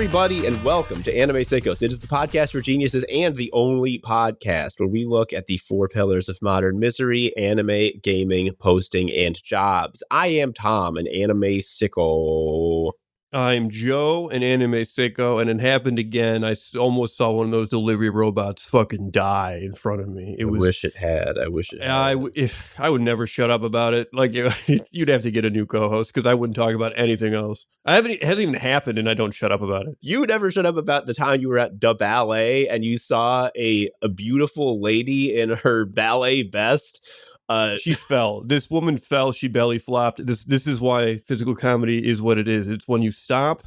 everybody, and welcome to Anime Sickos. It is the podcast for geniuses and the only podcast where we look at the four pillars of modern misery: anime, gaming, posting, and jobs. I am Tom, an anime sicko. I'm Joe, an anime sicko, and it happened again. I almost saw one of those delivery robots fucking die in front of me. I wish it had. I would never shut up about it. Like, you'd have to get a new co-host because I wouldn't talk about anything else. It hasn't even happened, and I don't shut up about it. You never shut up about the time you were at the ballet and you saw a beautiful lady in her ballet best. She fell. This woman fell. She belly flopped. This is why physical comedy is what it is. It's when you stop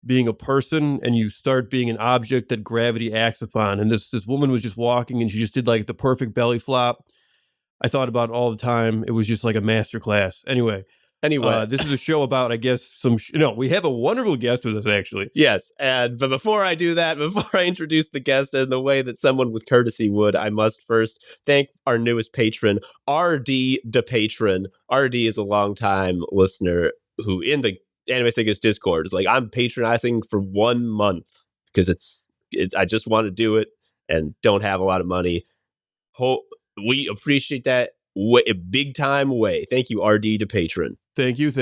being a person and you start being an object that gravity acts upon. And this woman was just walking and she just did like the perfect belly flop. I thought about it all the time. It was just like a masterclass. Anyway, this is a show about, I guess, we have a wonderful guest with us, actually. Yes, but before I do that, before I introduce the guest in the way that someone with courtesy would, I must first thank our newest patron, RD the patron. RD is a longtime listener who, in the Anime Sickos Discord, is like, I'm patronizing for 1 month because I just want to do it and don't have a lot of money. We appreciate that a big time way. Thank you, RD the patron. Thank you.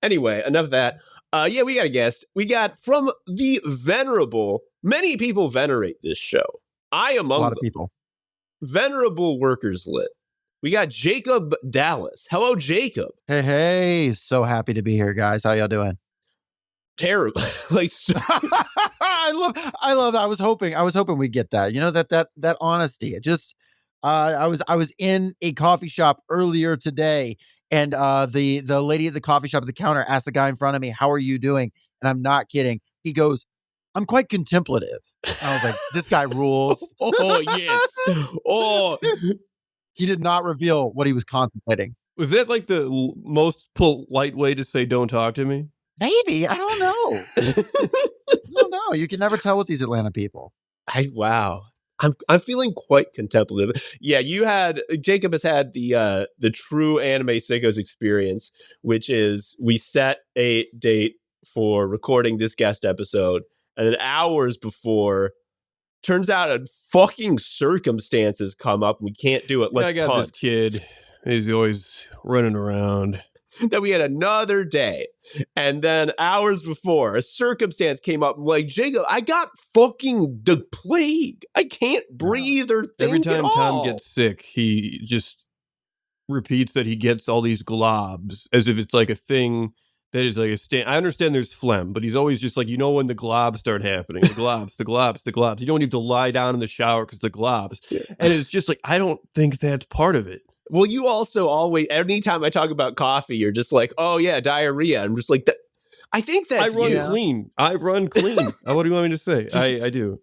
Anyway, enough of that. We got a guest. We got from the venerable, many people venerate this show. I among a lot of people. Venerable Workers Lit. We got Jacob Dallas. Hello, Jacob. Hey. So happy to be here, guys. How y'all doing? Terrible. I love that. I was hoping we'd get that. You know, that honesty. It just I was in a coffee shop earlier today, and the lady at the coffee shop at the counter asked the guy in front of me, "How are you doing?" And I'm not kidding. He goes, "I'm quite contemplative." And I was like, "This guy rules." Oh yes. Oh, he did not reveal what he was contemplating. Was that like the most polite way to say "don't talk to me"? Maybe. I don't know. I don't know. You can never tell with these Atlanta people. Wow. I'm feeling quite contemplative. Yeah, Jacob has had the true Anime Sickos experience, which is we set a date for recording this guest episode, and then hours before, turns out fucking circumstances come up. We can't do it. I got this kid. He's always running around. Then we had another day. And then hours before, a circumstance came up. I'm like, Jacob, I got fucking the plague. I can't breathe or think Every time at all. Tom gets sick, he just repeats that he gets all these globs as if it's like a thing that is like a stand. I understand there's phlegm, but he's always just like, when the globs start happening. The globs. You don't need to lie down in the shower because the globs. Yeah. And it's just like, I don't think that's part of it. Well, you also always, anytime I talk about coffee, you're just like, oh yeah, diarrhea. I'm just like, I think that's clean. I run clean. What do you want me to say? I do.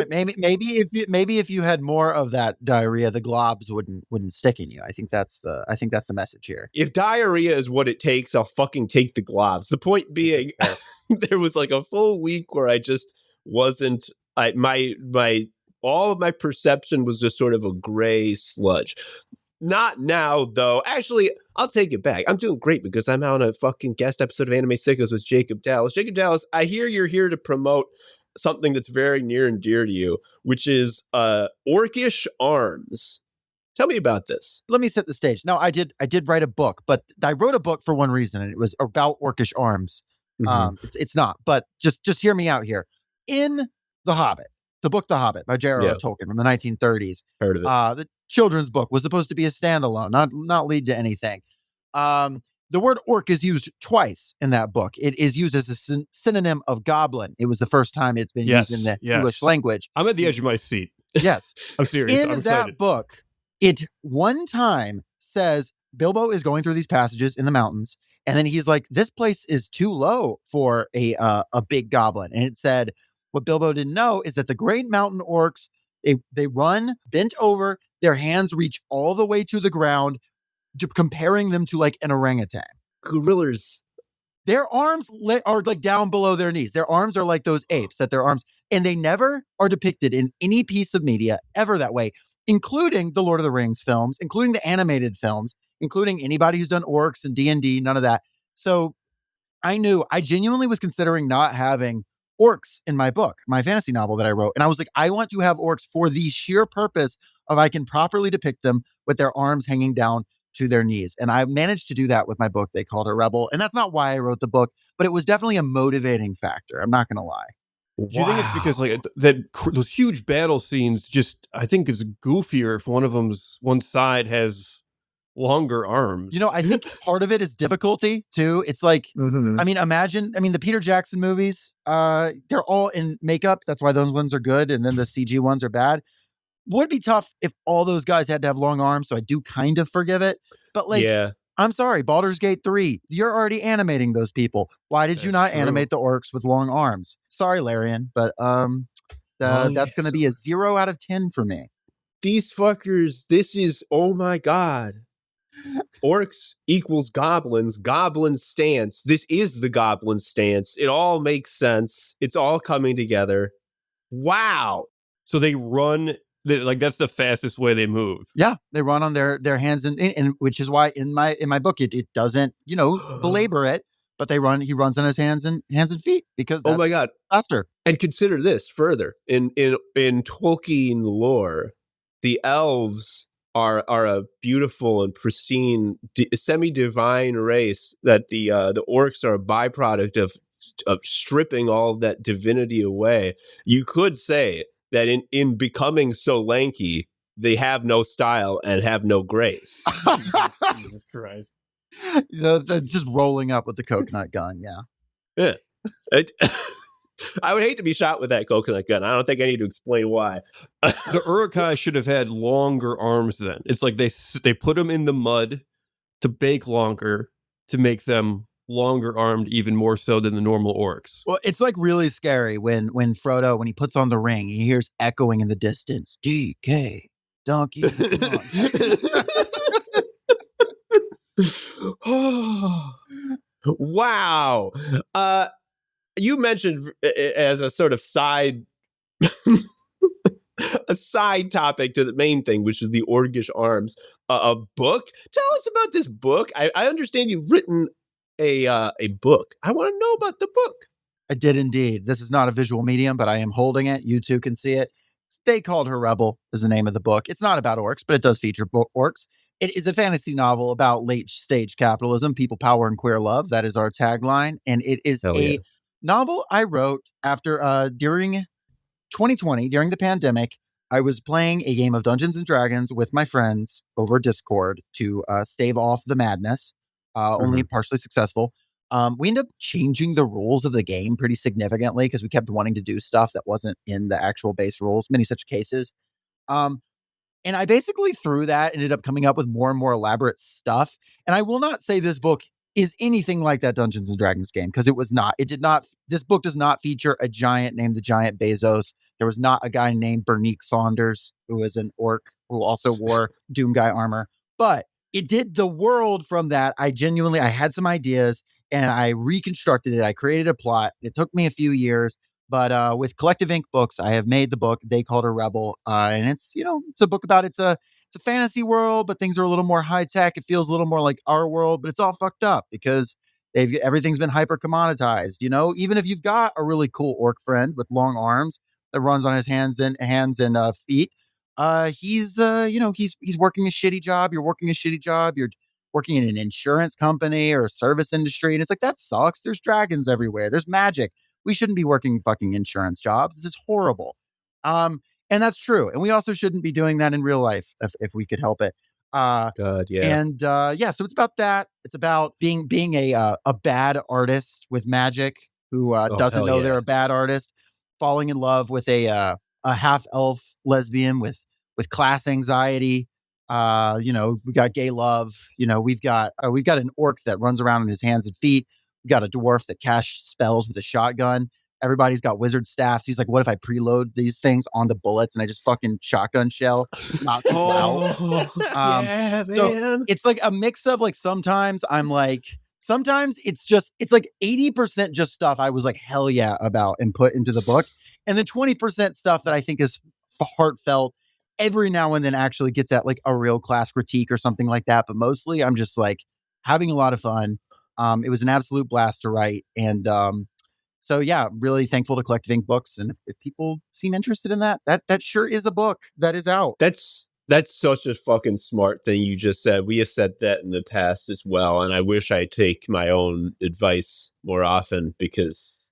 Maybe if you had more of that diarrhea, the globs wouldn't stick in you. I think that's the message here. If diarrhea is what it takes, I'll fucking take the globs. The point being, there was like a full week where I just wasn't. All of my perception was just sort of a gray sludge. Not now, though. Actually, I'll take it back. I'm doing great because I'm on a fucking guest episode of Anime Sickos with Jacob Dallas. Jacob Dallas, I hear you're here to promote something that's very near and dear to you, which is Orcish Arms. Tell me about this. Let me set the stage. No, I did write a book, but I wrote a book for one reason, and it was about Orcish Arms. Mm-hmm. It's not, but just hear me out here. In The Hobbit, the book The Hobbit by J.R.R. Tolkien from the 1930s. Heard of it. The children's book was supposed to be a standalone, not lead to anything. The word orc is used twice in that book. It is used as a synonym of goblin. It was the first time it's been used in the English language. I'm at the edge of my seat. Yes. I'm serious. I'm excited. That book, it one time says Bilbo is going through these passages in the mountains, and then he's like, this place is too low for a big goblin. And it said, what Bilbo didn't know is that the great mountain orcs, they run bent over, their hands reach all the way to the ground, comparing them to like an orangutan. Gorillas. Their arms are like down below their knees. Their arms are like those apes, that their arms, and they never are depicted in any piece of media ever that way, including the Lord of the Rings films, including the animated films, including anybody who's done orcs and D&D, none of that. So I genuinely was considering not having orcs in my book, my fantasy novel that I wrote. And I was like, I want to have orcs for the sheer purpose of I can properly depict them with their arms hanging down to their knees. And I managed to do that with my book. They called her Rebel. And that's not why I wrote the book, but it was definitely a motivating factor. I'm not going to lie. Do you think it's because like those huge battle scenes just I think is goofier if one side has longer arms? You know, I think part of it is difficulty too. It's like, I mean, the Peter Jackson movies, they're all in makeup. That's why those ones are good. And then the CG ones are bad. Would be tough if all those guys had to have long arms. So I do kind of forgive it. But like, I'm sorry, Baldur's Gate 3, you're already animating those people. Why did you not animate the orcs with long arms? Sorry, Larian, but that's going to be a 0 out of 10 for me. These fuckers, this is, oh my God. Orcs equals goblins, goblin stance. This is the goblin stance. It all makes sense. It's all coming together. Wow. So they run... like that's the fastest way they move. Yeah, they run on their hands and which is why in my book it doesn't belabor it, but he runs on his hands and feet because that's oh my God faster. And consider this further in Tolkien lore, the elves are a beautiful and pristine semi-divine race that the orcs are a byproduct of stripping all of that divinity away. You could say that in becoming so lanky, they have no style and have no grace. Jesus Christ. They're just rolling up with the coconut gun, Yeah. I would hate to be shot with that coconut gun. I don't think I need to explain why. The Uruk-hai should have had longer arms then. It's like they put them in the mud to bake longer to make them longer armed even more so than the normal orcs. Well, it's like really scary when Frodo, when he puts on the ring, he hears echoing in the distance, DK, Donkey. Wow. You mentioned as a sort of side a side topic to the main thing, which is the orcish arms, a book. Tell us about this book. I understand you've written a book. I want to know about the book. I did indeed. This is not a visual medium, but I am holding it. You too can see it. They Called Her Rebel is the name of the book. It's not about orcs, but it does feature orcs. It is a fantasy novel about late stage capitalism, people power, and queer love. That is our tagline. And it is novel I wrote after during 2020, during the pandemic. I was playing a game of Dungeons and Dragons with my friends over Discord to stave off the madness. Only partially successful. We ended up changing the rules of the game pretty significantly because we kept wanting to do stuff that wasn't in the actual base rules, many such cases. And I basically through that ended up coming up with more and more elaborate stuff. And I will not say this book is anything like that Dungeons and Dragons game because it was not. It did not. This book does not feature a giant named the Giant Bezos. There was not a guy named Bernique Saunders, who is an orc who also wore Doom Guy armor. But it did the world from that. I had some ideas and I reconstructed it. I created a plot. It took me a few years, but with Collective Ink Books, I have made the book They Called Her Rebel. And it's a book about, it's a fantasy world, but things are a little more high tech. It feels a little more like our world, but it's all fucked up because everything's been hyper commoditized. Even if you've got a really cool orc friend with long arms that runs on his hands and feet, he's working a shitty job. You're working a shitty job. You're working in an insurance company or a service industry. And it's like, that sucks. There's dragons everywhere. There's magic. We shouldn't be working fucking insurance jobs. This is horrible. And that's true. And we also shouldn't be doing that in real life if we could help it. God, yeah. And so it's about that. It's about being a bad artist with magic who doesn't know they're a bad artist, falling in love with a half elf lesbian with class anxiety. We got gay love. We've got an orc that runs around on his hands and feet. We got a dwarf that casts spells with a shotgun. Everybody's got wizard staffs. He's like, what if I preload these things onto bullets and I just fucking shotgun shell? Knock them out. Yeah, man. So it's like a mix of like, sometimes it's like 80% just stuff I was like, hell yeah about and put into the book. And then 20% stuff that I think is heartfelt. Every now and then actually gets at like a real class critique or something like that. But mostly I'm just like having a lot of fun. It was an absolute blast to write. And So yeah, really thankful to Collective Ink books, and if people seem interested in that sure is a book that is out. That's such a fucking smart thing you just said. We have said that in the past as well, and I wish I take my own advice more often because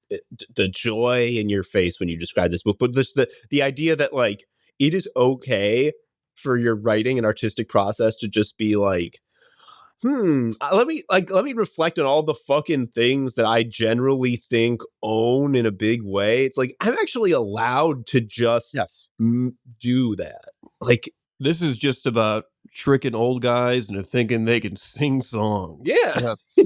the joy in your face when you describe this book, but just the idea that like it is okay for your writing and artistic process to just be like, let me reflect on all the fucking things that I generally think own in a big way. It's like I'm actually allowed to just do that. Like, this is just about tricking old guys into thinking they can sing songs. yeah, Yes.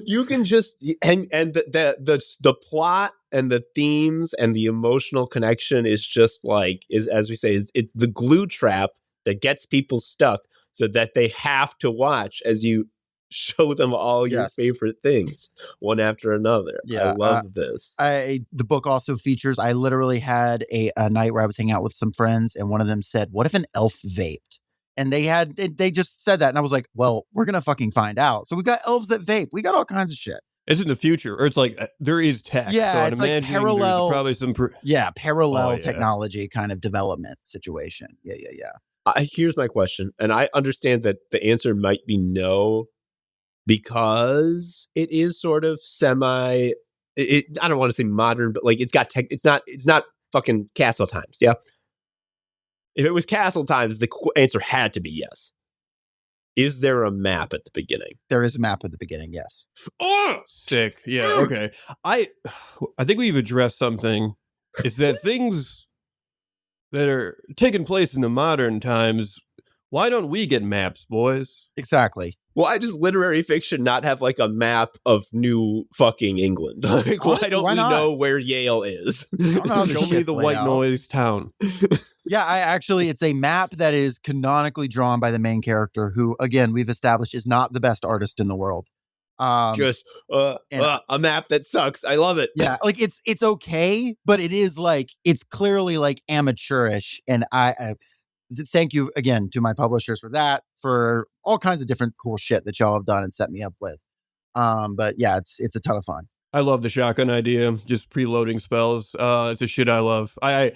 you can just and the plot and the themes and the emotional connection is just like as we say is the glue trap that gets people stuck so that they have to watch as you show them all your favorite things one after another. Yeah, I love this. The book also features, I literally had a night where I was hanging out with some friends, and one of them said, what if an elf vaped? And they just said that, and I was like, well, we're gonna fucking find out. So we got elves that vape. We got all kinds of shit. It's in the future, or it's like there is tech. Yeah, so it's like parallel, probably some parallel technology kind of development situation. Yeah. Here's my question, and I understand that the answer might be no, because it is sort of I don't want to say modern, but like it's got tech. It's not fucking Castle Times. Yeah. If it was Castle Times, the answer had to be yes. Is there a map at the beginning? There is a map at the beginning. Yes. Oh, sick. Yeah. Okay. I think we've addressed something. Is that things that are taking place in the modern times? Why don't we get maps, boys? Exactly. Why does literary fiction not have like a map of new fucking England? Like, why don't we know where Yale is? Show me the white noise town. Yeah, it's a map that is canonically drawn by the main character, who, again, we've established is not the best artist in the world. Just a map that sucks. I love it. Yeah, like it's okay, but it is like it's clearly like amateurish, and I thank you again to my publishers for that, for all kinds of different cool shit that y'all have done and set me up with. But yeah, it's a ton of fun. I love the shotgun idea, just preloading spells. It's a shit I love. I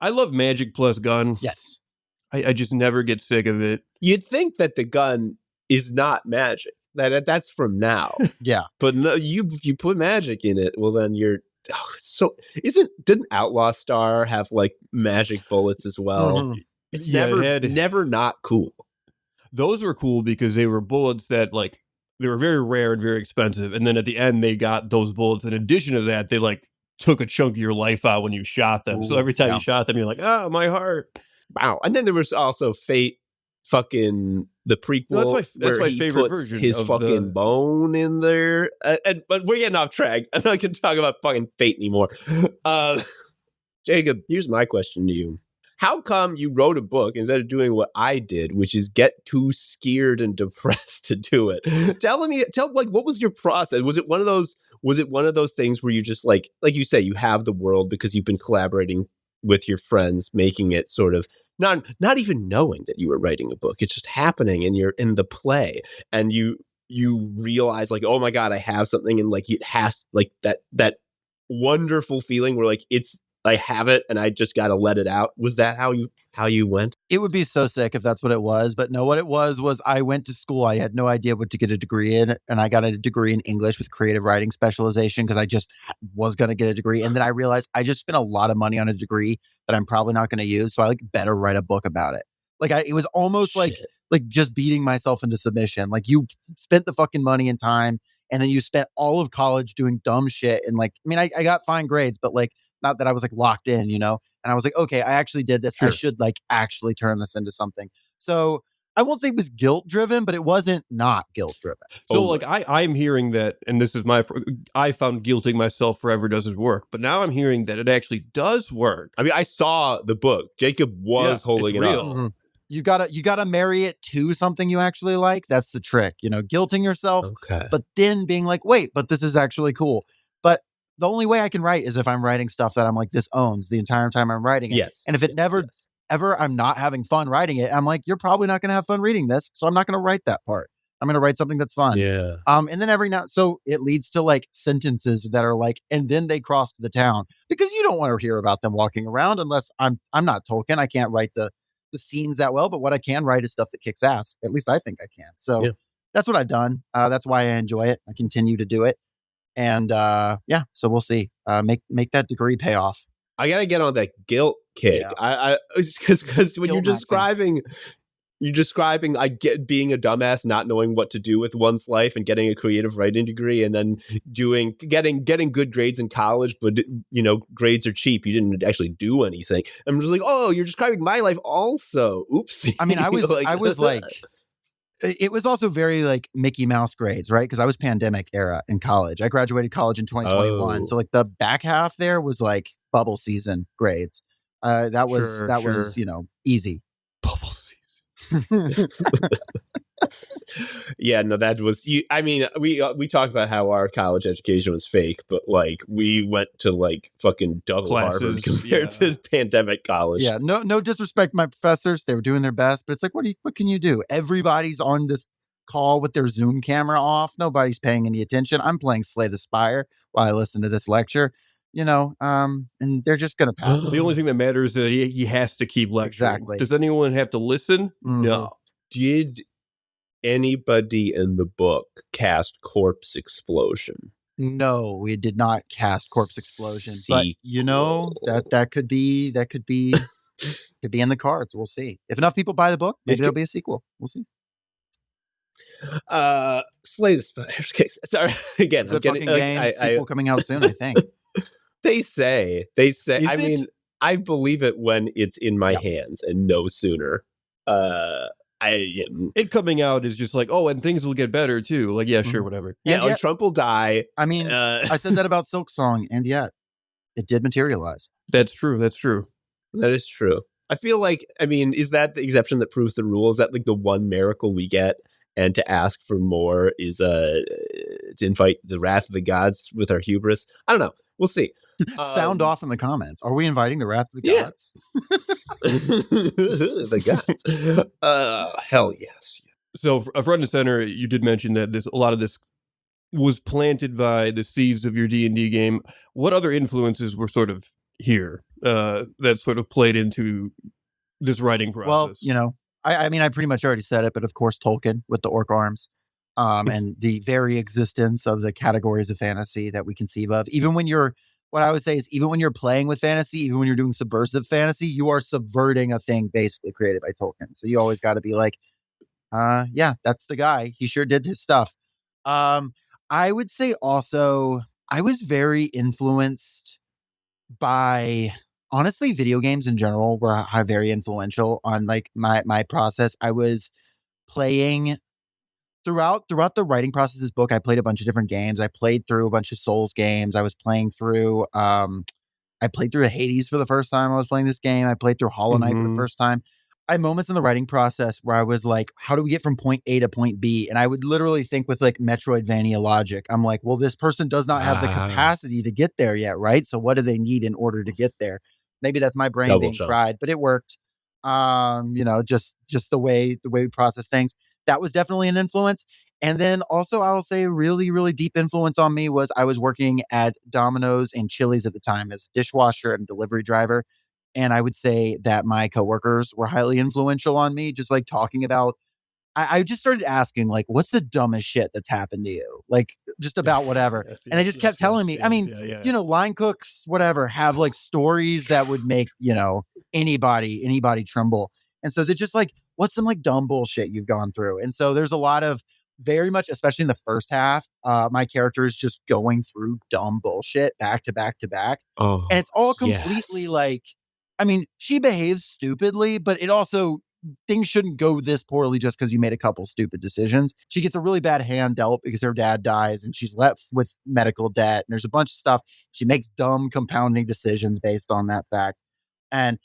love magic plus gun. Yes. I just never get sick of it. You'd think that the gun is not magic. That's from now. Yeah. But no, you put magic in it, well then you're didn't Outlaw Star have like magic bullets as well? Mm-hmm. It's never not cool. Those were cool because they were bullets that like they were very rare and very expensive, and then at the end they got those bullets. In addition to that, they like took a chunk of your life out when you shot them. So every time you shot them, you're like, my heart. Wow. And then there was also Fate, fucking the prequel. No, that's my favorite version. His fucking bone in there. But we're getting off track. I'm not going to talk about fucking Fate anymore. Jacob, here's my question to you. How come you wrote a book instead of doing what I did, which is get too scared and depressed to do it? What was your process? Was it one of those things where you just like you say, you have the world because you've been collaborating with your friends, making it sort of not even knowing that you were writing a book. It's just happening and you're in the play and you realize like, oh my God, I have something. And like, it has like that wonderful feeling where like, I have it and I just got to let it out. Was that how you went? It would be so sick if that's what it was. But no, what it was I went to school. I had no idea what to get a degree in. And I got a degree in English with creative writing specialization because I just was going to get a degree. And then I realized I just spent a lot of money on a degree that I'm probably not going to use. So I like better write a book about it. Like it was almost like just beating myself into submission. Like you spent the fucking money and time and then you spent all of college doing dumb shit. And like, I mean, I got fine grades, but like, not that I was like locked in, you know? And I was like, okay, I actually did this. Sure. I should like actually turn this into something. So I won't say it was guilt driven, but it wasn't not guilt driven. So like I'm hearing that, and this is I found guilting myself forever doesn't work, but now I'm hearing that it actually does work. I mean, I saw the book. Jacob was holding it real. up. Mm-hmm. You gotta marry it to something you actually like. That's the trick, you know, guilting yourself, but then being like, wait, but this is actually cool. But the only way I can write is if I'm writing stuff that I'm like, this owns the entire time I'm writing it. Yes. And if it ever I'm not having fun writing it, I'm like, you're probably not going to have fun reading this. So I'm not going to write that part. I'm going to write something that's fun. Yeah. And then so it leads to like sentences that are like, and then they crossed the town, because you don't want to hear about them walking around unless I'm not Tolkien. I can't write the scenes that well, but what I can write is stuff that kicks ass. At least I think I can. So that's what I've done. That's why I enjoy it. I continue to do it. And so we'll see. Make that degree pay off. I gotta get on that guilt kick. Yeah. I because when Guilt you're describing I get being a dumbass, not knowing what to do with one's life, and getting a creative writing degree, and then getting good grades in college, but grades are cheap. You didn't actually do anything. I'm just like, oh, you're describing my life also. Oops. I mean, I was like. It was also very like Mickey Mouse grades, right? Because I was pandemic era in college. I graduated college in 2021. Oh. So like the back half there was like bubble season grades. That was, easy. Bubble season. Yeah, no, that was you. I mean, we talked about how our college education was fake, but like we went to like fucking double Classes, Harvard compared to pandemic college. Yeah, no disrespect to my professors. They were doing their best, but it's like, what can you do? Everybody's on this call with their Zoom camera off. Nobody's paying any attention. I'm playing Slay the Spire while I listen to this lecture. And they're just going to pass it. The only thing that matters is that he has to keep lecturing. Exactly. Does anyone have to listen? Mm-hmm. No. Did anybody in the book cast Corpse Explosion? No, we did not cast Corpse Explosion, but that could be could be in the cards. We'll see. If enough people buy the book, maybe there'll be a sequel. We'll see. Slay the Spider's case. Sorry, again, Good fucking game. Sequel coming out soon, I think. They say. Is I mean, I believe it when it's in my hands, and no sooner. It coming out is just like, oh, and things will get better too. Like, yeah, sure, whatever. Yeah, like Trump will die. I mean, I said that about Silk Song, and yet it did materialize. That's true. That is true. I feel like, I mean, is that the exception that proves the rule? Is that like the one miracle we get? And to ask for more is to invite the wrath of the gods with our hubris? I don't know. We'll see. Sound off in the comments. Are we inviting the wrath of the gods? The gods. Hell yes. So, front and center, you did mention that a lot of this was planted by the seeds of your D&D game. What other influences were sort of here that sort of played into this writing process? Well, I mean, I pretty much already said it, but of course, Tolkien with the orc arms, and the very existence of the categories of fantasy that we conceive of. What I would say is, even when you're playing with fantasy, even when you're doing subversive fantasy, you are subverting a thing basically created by Tolkien. So you always got to be like, yeah, that's the guy. He sure did his stuff. I would say also, I was very influenced by, honestly, video games in general were very influential on like my process. I was playing throughout the writing process of this book. I played a bunch of different games. I played through a bunch of Souls games. I was playing through Hades for the first time. I was playing this game. I played through Hollow Knight for the first time. I had moments in the writing process where I was like, how do we get from point A to point B? And I would literally think with like Metroidvania logic. I'm like, well, this person does not have the capacity to get there yet, right? So what do they need in order to get there? Maybe that's my brain being fried, but it worked. Just the way we process things. That was definitely an influence. And then also, I will say really, really deep influence on me was I was working at Domino's and Chili's at the time as a dishwasher and delivery driver. And I would say that my coworkers were highly influential on me, just like talking about, I just started asking, like, what's the dumbest shit that's happened to you? Like, just about whatever. And they just kept telling me, I mean, line cooks, whatever, have like stories that would make, anybody tremble. And so they're just like, what's some like dumb bullshit you've gone through? And so there's a lot of very much, especially in the first half, my character is just going through dumb bullshit back to back to back. Oh, and it's all completely like, I mean, she behaves stupidly, but it also, things shouldn't go this poorly just because you made a couple stupid decisions. She gets a really bad hand dealt because her dad dies and she's left with medical debt. And there's a bunch of stuff. She makes dumb compounding decisions based on that fact. And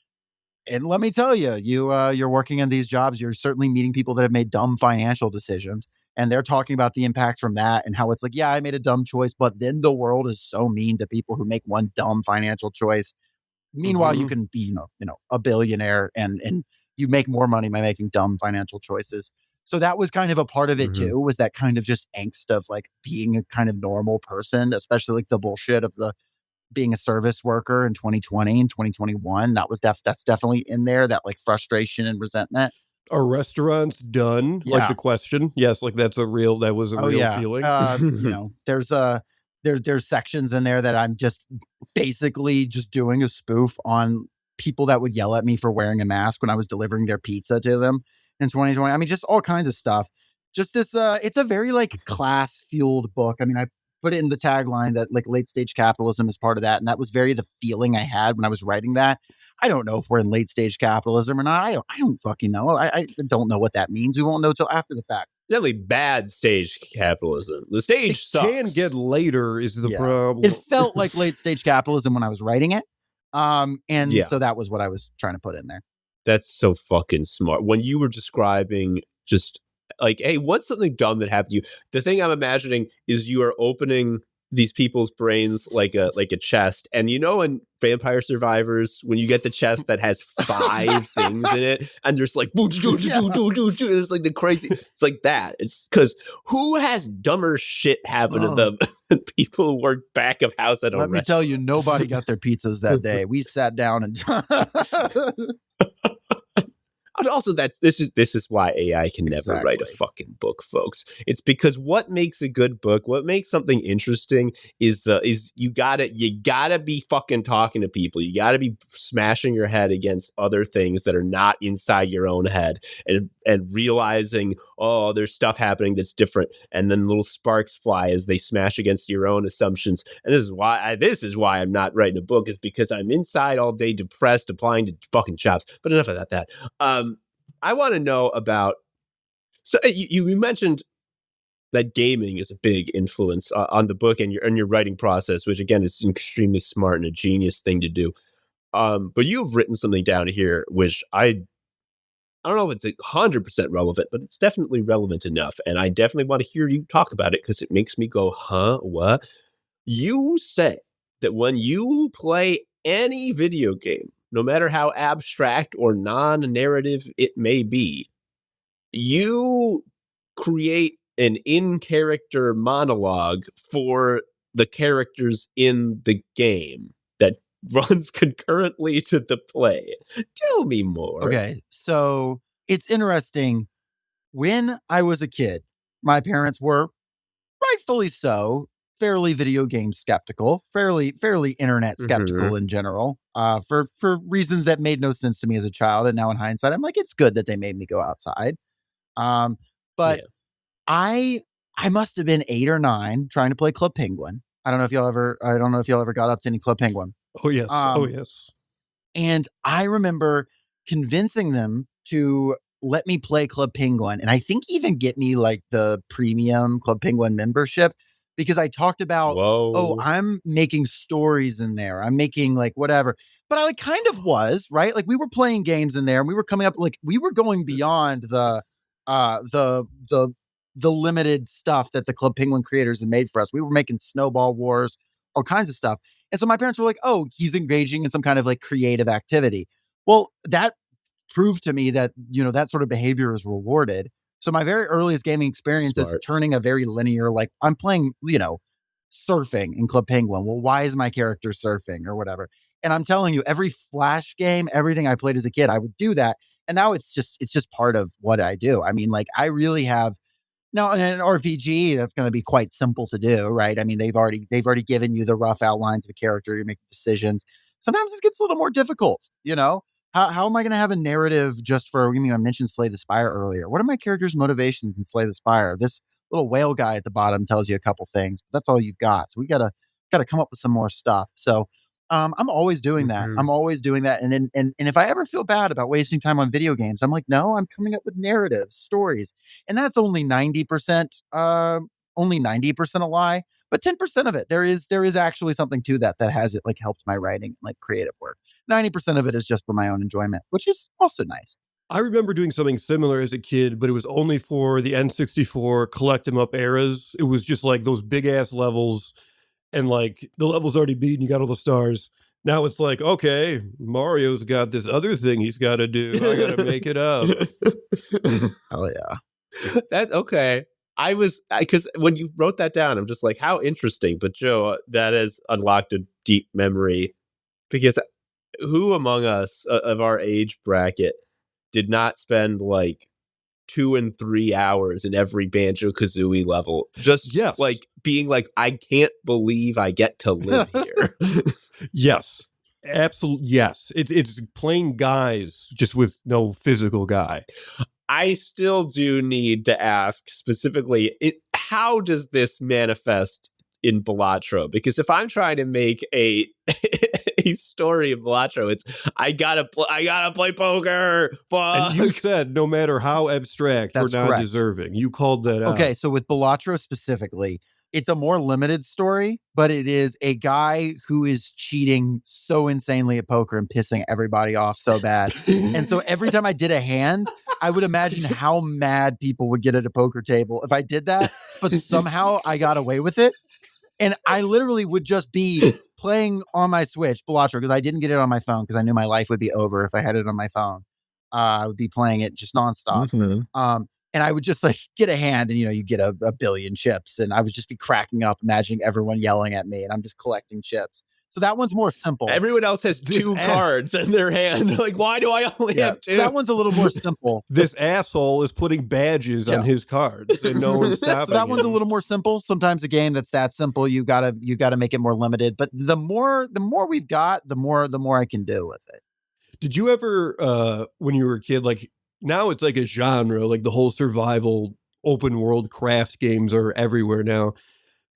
let me tell you, you're working in these jobs. You're certainly meeting people that have made dumb financial decisions. And they're talking about the impacts from that and how it's like, yeah, I made a dumb choice, but then the world is so mean to people who make one dumb financial choice. Meanwhile, you can be, a billionaire and you make more money by making dumb financial choices. So that was kind of a part of it Mhm. too, was that kind of just angst of like being a kind of normal person, especially like the bullshit of the being a service worker in 2020 and 2021. That's definitely in there, that like frustration and resentment. Are restaurants done? Like Yeah. the question. Yes, like that was a Oh real yeah. feeling. There's sections in there that I'm just basically just doing a spoof on people that would yell at me for wearing a mask when I was delivering their pizza to them in 2020. I mean, just all kinds of stuff. Just this it's a very like class fueled book. I mean, I put it in the tagline that like late stage capitalism is part of that. And that was very the feeling I had when I was writing that. I don't know if we're in late stage capitalism or not. I don't fucking know. I don't know what that means. We won't know till after the fact. Definitely bad stage capitalism. The stage It sucks. can get later is the Yeah. problem. It felt like late stage capitalism when I was writing it. And Yeah. so that was what I was trying to put in there. That's so fucking smart. When you were describing just like, hey, what's something dumb that happened to you? The thing I'm imagining is you are opening these people's brains like a chest. And you know in Vampire Survivors, when you get the chest that has 5 things in it, and there's like there's like the crazy, it's like that. It's because who has dumber shit happen to them than people who work back of house at a Let me restaurant? tell you, nobody got their pizzas that day. We sat down and And also, this is why AI can never write a Exactly. fucking book, folks. It's because what makes a good book, what makes something interesting, is you gotta be fucking talking to people. You gotta be smashing your head against other things that are not inside your own head, and realizing, oh, there's stuff happening that's different, and then little sparks fly as they smash against your own assumptions. And this is why I'm not writing a book, is because I'm inside all day depressed, applying to fucking jobs. But enough of that. I want to know about. So you mentioned that gaming is a big influence on the book and your writing process, which again is an extremely smart and a genius thing to do. But you've written something down here, which I don't know if it's 100% relevant, but it's definitely relevant enough, and I definitely want to hear you talk about it because it makes me go, huh, what? You say that when you play any video game, no matter how abstract or non-narrative it may be, you create an in-character monologue for the characters in the game that runs concurrently to the play. Tell me more. Okay, so it's interesting. When I was a kid, my parents were, rightfully so, fairly video game skeptical, fairly internet skeptical in general, for reasons that made no sense to me as a child. And now in hindsight, I'm like, it's good that they made me go outside. But Yeah. I must have been 8 or 9 trying to play Club Penguin. I don't know if y'all ever got up to any Club Penguin. Oh yes. Yes. And I remember convincing them to let me play Club Penguin, and I think even get me like the premium Club Penguin membership, because I talked about, oh, I'm making stories in there. I'm making like whatever. But I kind of was, right? Like we were playing games in there and we were coming up, like we were going beyond the limited stuff that the Club Penguin creators had made for us. We were making Snowball Wars, all kinds of stuff. And so my parents were like, oh, he's engaging in some kind of like creative activity. Well, that proved to me that, that sort of behavior is rewarded. So my very earliest gaming experience is turning a very linear, like I'm playing, surfing in Club Penguin. Well, why is my character surfing or whatever? And I'm telling you, every Flash game, everything I played as a kid, I would do that. And now it's just part of what I do. I mean, like I really have. Now, in an RPG, that's going to be quite simple to do, right? I mean, they've already given you the rough outlines of a character. You're making decisions. Sometimes it gets a little more difficult, How am I going to have a narrative just for, I mentioned Slay the Spire earlier. What are my characters' motivations in Slay the Spire? This little whale guy at the bottom tells you a couple things, but that's all you've got. So we gotta come up with some more stuff. So I'm always doing that. I'm always doing that. And if I ever feel bad about wasting time on video games, I'm like, no, I'm coming up with narratives, stories. And that's only 90%, only 90% a lie, but 10% of it, there is actually something to that has it like helped my writing, like creative work. 90% of it is just for my own enjoyment, which is also nice. I remember doing something similar as a kid, but it was only for the N64 collect 'em up eras. It was just like those big ass levels, and like the level's already beat and you got all the stars. Now it's like, okay, Mario's got this other thing he's got to do. I got to make it up. Hell yeah. That's okay. Because when you wrote that down, I'm just like, how interesting. But Joe, that has unlocked a deep memory because who among us of our age bracket did not spend like 2 and 3 hours in every Banjo Kazooie level, just Yes. like being like, I can't believe I get to live here. Yes. Absolutely. Yes. It's plain guys just with no physical guy. I still do need to ask specifically, how does this manifest in Balatro? Because if I'm trying to make a a story of Balatro, it's I gotta play poker. Fuck. And you said no matter how abstract, That's we're not correct. deserving. You called that out. Okay, so with Balatro specifically, it's a more limited story, but it is a guy who is cheating so insanely at poker and pissing everybody off so bad. And so every time I did a hand, I would imagine how mad people would get at a poker table if I did that, but somehow I got away with it. And I literally would just be playing on my Switch, Balatro, because I didn't get it on my phone because I knew my life would be over if I had it on my phone. I would be playing it just nonstop. Mhm. And I would just like get a hand and, you get a billion chips. And I would just be cracking up, imagining everyone yelling at me and I'm just collecting chips. So that one's more simple. Everyone else has two cards in their hand. Like, why do I only have two? That one's a little more simple. This asshole is putting badges on his cards and no one's stopping So that one's him. a little more simple. Sometimes a game that's that simple, you gotta make it more limited. But the more we've got, the more I can do with it. Did you ever, when you were a kid, like now it's like a genre, like the whole survival open world craft games are everywhere now.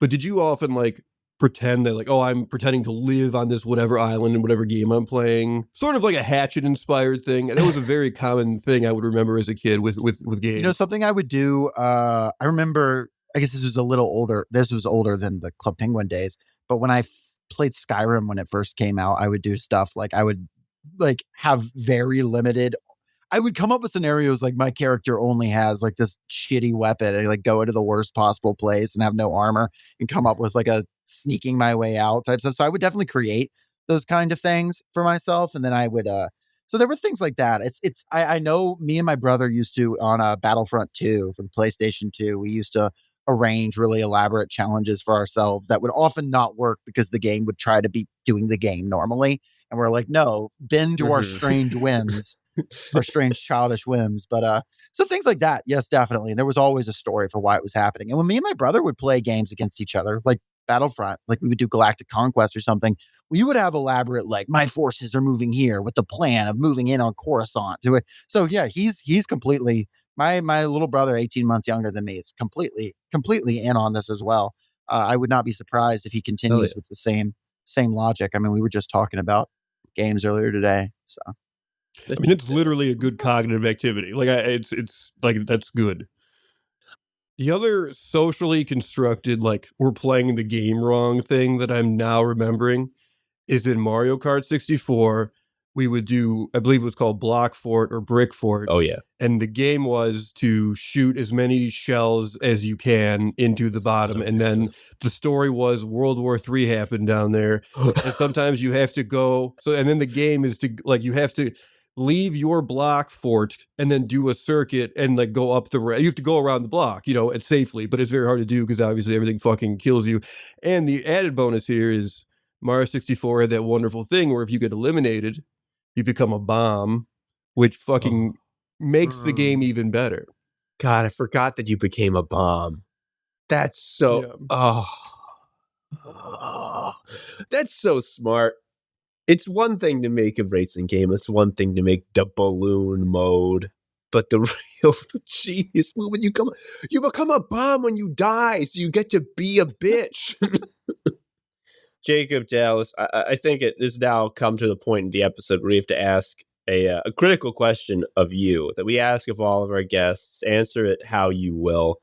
But did you often like pretend that like, oh, I'm pretending to live on this whatever island in whatever game I'm playing? Sort of like a Hatchet inspired thing. And that was a very common thing I would remember as a kid with games. Something I would do, I remember, I guess this was a little older. This was older than the Club Penguin days. But when I played Skyrim when it first came out, I would do stuff like I would like have very limited. I would come up with scenarios like my character only has like this shitty weapon and like go into the worst possible place and have no armor and come up with like a sneaking my way out type stuff. So I would definitely create those kind of things for myself. And then I would, so there were things like that. I know me and my brother used to on Battlefront 2 for the PlayStation 2, we used to arrange really elaborate challenges for ourselves that would often not work because the game would try to be doing the game normally. And we're like, no, bend to our strange whims, our strange childish whims. But so things like that, yes, definitely. And there was always a story for why it was happening. And when me and my brother would play games against each other, like Battlefront, like we would do Galactic Conquest or something, we would have elaborate, like, my forces are moving here with the plan of moving in on Coruscant to it. So yeah, he's completely my little brother, 18 months younger than me, is completely in on this as well. I would not be surprised if he continues with the same logic. I mean, we were just talking about games earlier today. So I mean, it's literally a good cognitive activity. Like it's like, that's good. The other socially constructed, like we're playing the game wrong thing that I'm now remembering is in Mario Kart 64. We would do, I believe it was called Block Fort or Brick Fort. Oh, yeah. And the game was to shoot as many shells as you can into the bottom. And then the story was World War III happened down there. And sometimes you have to go. So, and then the game is to, like, you have to leave your block fort and then do a circuit and like go up you have to go around the block, and safely, but it's very hard to do because obviously everything fucking kills you. And the added bonus here is Mario 64 had that wonderful thing where if you get eliminated, you become a bomb, which fucking makes the game even better. God, I forgot that you became a bomb. That's so, that's so smart. It's one thing to make a racing game. It's one thing to make the balloon mode. But the real genius move when you become a bomb when you die, so you get to be a bitch. Jacob Dallas, I think it has now come to the point in the episode where we have to ask a critical question of you that we ask of all of our guests. Answer it how you will.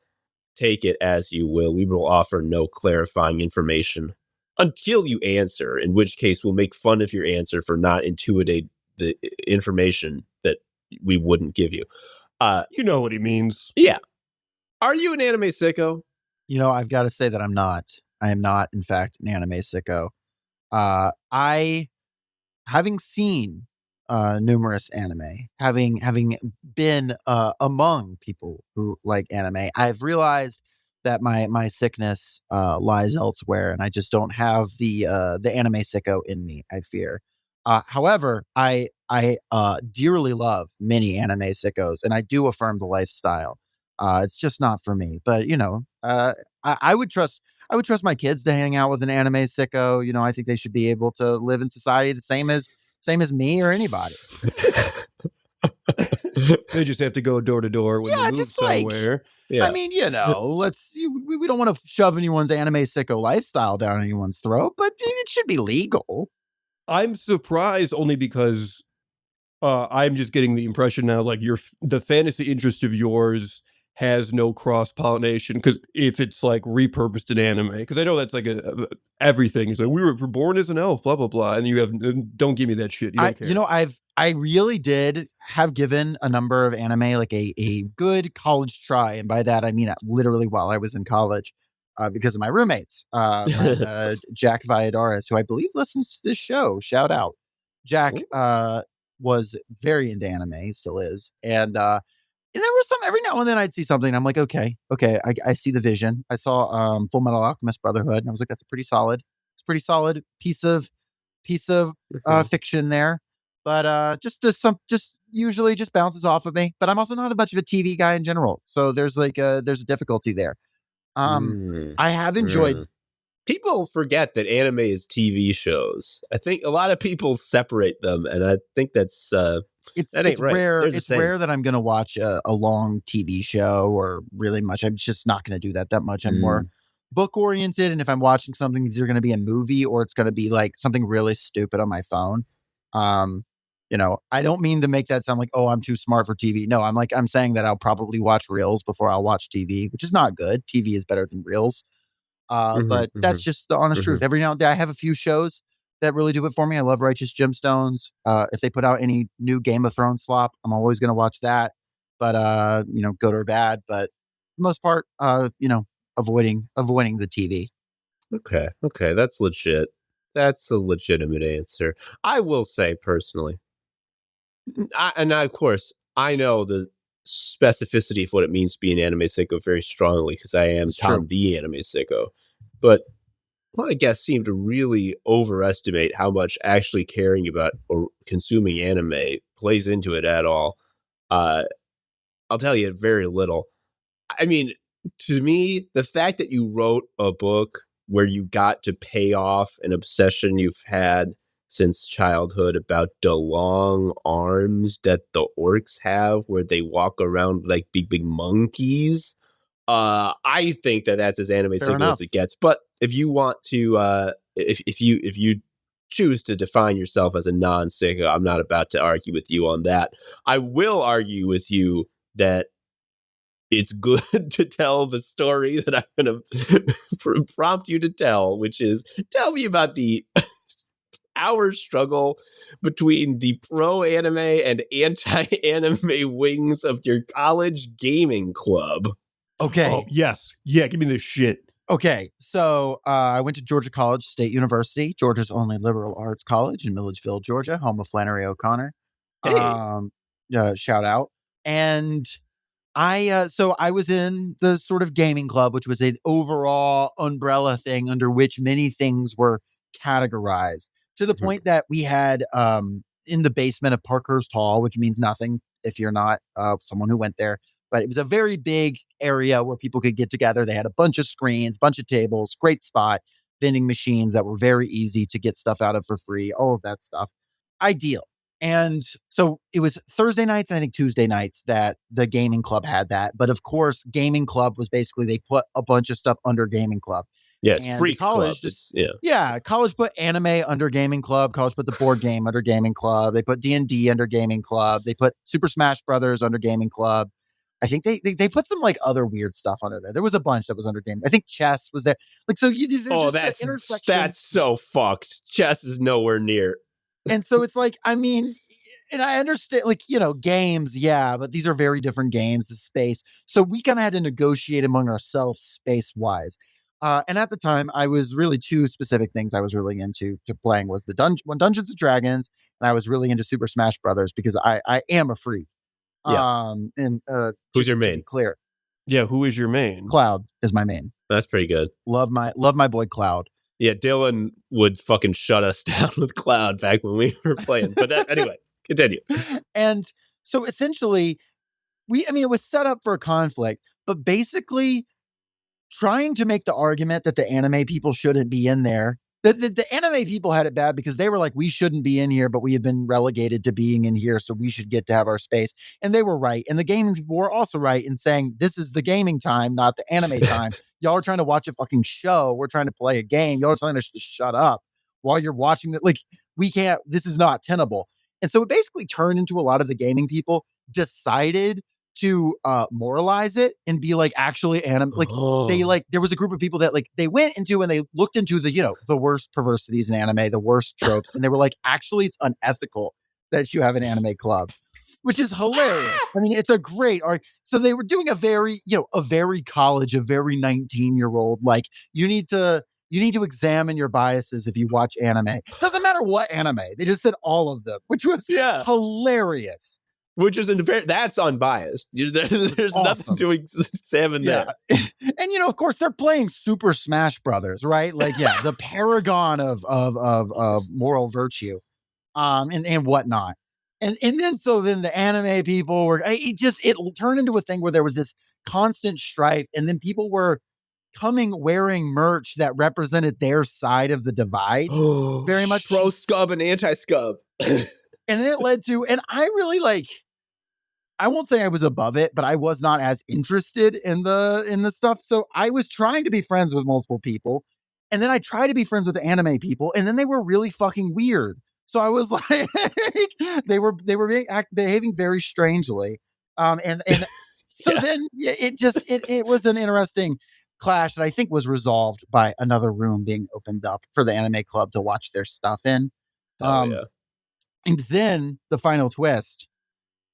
Take it as you will. We will offer no clarifying information until you answer, in which case we'll make fun of your answer for not intuiting the information that we wouldn't give you. You know what he means. Yeah. Are you an anime sicko? I've got to say that I'm not. I am not, in fact, an anime sicko. I, having seen numerous anime, having been among people who like anime, I've realized that my sickness lies elsewhere, and I just don't have the anime sicko in me, I fear. However, I dearly love many anime sickos, and I do affirm the lifestyle. It's just not for me, but I would trust my kids to hang out with an anime sicko. I think they should be able to live in society the same as me or anybody. They just have to go door to door when they move just somewhere. Yeah. I mean, we don't want to shove anyone's anime sicko lifestyle down anyone's throat, but it should be legal. I'm surprised only because I'm just getting the impression now, like the fantasy interest of yours has no cross pollination, because if it's like repurposed in anime, because I know that's like everything is like we were born as an elf, blah blah blah, and you have don't give me that shit. You don't care. I really did have given a number of anime like a good college try, and by that I mean literally while I was in college, because of my roommates, Jack Valladares, who I believe listens to this show. Shout out, Jack. Was very into anime, he still is, and there was some every now and then I'd see something. I'm like, okay, I see the vision. I saw Full Metal Alchemist Brotherhood, and I was like, it's a pretty solid piece of fiction there. But just usually just bounces off of me. But I'm also not a much of a TV guy in general, so there's a difficulty there. I have enjoyed. People forget that anime is TV shows. I think a lot of people separate them, and I think that's It's right. rare. It's rare that I'm going to watch a long TV show or really much. I'm just not going to do that much. I'm more book oriented, and if I'm watching something, it's either going to be a movie or it's going to be like something really stupid on my phone. I don't mean to make that sound like, oh, I'm too smart for TV. No, I'm saying that I'll probably watch Reels before I'll watch TV, which is not good. TV is better than Reels. But that's just the honest truth. Every now and then I have a few shows that really do it for me. I love Righteous Gemstones. If they put out any new Game of Thrones slop, I'm always going to watch that. But good or bad. But for the most part, avoiding the TV. Okay, that's legit. That's a legitimate answer. I will say personally, of course, I know the specificity of what it means to be an anime sicko very strongly because I am Tom the anime sicko. But a lot of guests seem to really overestimate how much actually caring about or consuming anime plays into it at all. I'll tell you very little. I mean, to me, the fact that you wrote a book where you got to pay off an obsession you've had since childhood about the long arms that the orcs have, where they walk around like big monkeys. I think that's as anime single as it gets. But if you want to, if you choose to define yourself as a non-sicko, I'm not about to argue with you on that. I will argue with you that it's good to tell the story that I'm going to prompt you to tell, which is tell me about the hour struggle between the pro anime and anti-anime wings of your college gaming club. Okay. Oh, yes. Yeah, give me this shit. Okay, so I went to Georgia College State University, Georgia's only liberal arts college in Milledgeville, Georgia, home of Flannery O'Connor. Hey. Shout out. And I was in the sort of gaming club, which was an overall umbrella thing under which many things were categorized, to the point that we had in the basement of Parkhurst Hall, which means nothing if you're not someone who went there. But it was a very big area where people could get together. They had a bunch of screens, bunch of tables, great spot, vending machines that were very easy to get stuff out of for free, all of that stuff. Ideal. And so it was Thursday nights and I think Tuesday nights that the gaming club had that. But of course, gaming club was basically they put a bunch of stuff under gaming club. Yeah, it's free college. College put anime under gaming club. College put the board game under gaming club. They put D&D under gaming club. They put Super Smash Brothers under gaming club. I think they put some like other weird stuff under there. There was a bunch that was under game. I think chess was there. Like so, that's so fucked. Chess is nowhere near. And so it's like, I mean, and I understand, like, games, yeah, but these are very different games, the space. So we kind of had to negotiate among ourselves space wise. And at the time, I was really two specific things I was really into to playing was the Dungeons and Dragons, and I was really into Super Smash Brothers because I am a freak. Yeah. And Who's your to main? be clear, Yeah, who is your main? Cloud is my main. That's pretty good. Love my boy Cloud. Yeah, Dylan would fucking shut us down with Cloud back when we were playing. But anyway, continue. And so essentially, it was set up for a conflict, but basically trying to make the argument that the anime people shouldn't be in there. The anime people had it bad because they were like, we shouldn't be in here, but we have been relegated to being in here, so we should get to have our space. And they were right. And the gaming people were also right in saying, this is the gaming time, not the anime time. Y'all are trying to watch a fucking show. We're trying to play a game. Y'all are telling us to shut up while you're watching it. Like, we can't, this is not tenable. And so it basically turned into a lot of the gaming people decided to moralize it and be like actually anime. Like they there was a group of people that like they went into and they looked into the the worst perversities in anime, the worst tropes, and they were like, actually, it's unethical that you have an anime club, which is hilarious. I mean, it's a great art. So they were doing a very college, a very 19-year-old like you need to examine your biases if you watch anime. Doesn't matter what anime. They just said all of them, which was hilarious. Which is that's unbiased. There's awesome. Nothing to examine there. And of course, they're playing Super Smash Brothers, right? Like, the paragon of moral virtue, and whatnot. And then the anime people were it turned into a thing where there was this constant strife, and then people were coming wearing merch that represented their side of the divide, very much pro scub and anti scub. And then it led to, and I really I won't say I was above it, but I was not as interested in the stuff. So I was trying to be friends with multiple people, and then I tried to be friends with the anime people, and then they were really fucking weird. So I was like, they were behaving very strangely, and so then it was an interesting clash that I think was resolved by another room being opened up for the anime club to watch their stuff in. And then the final twist.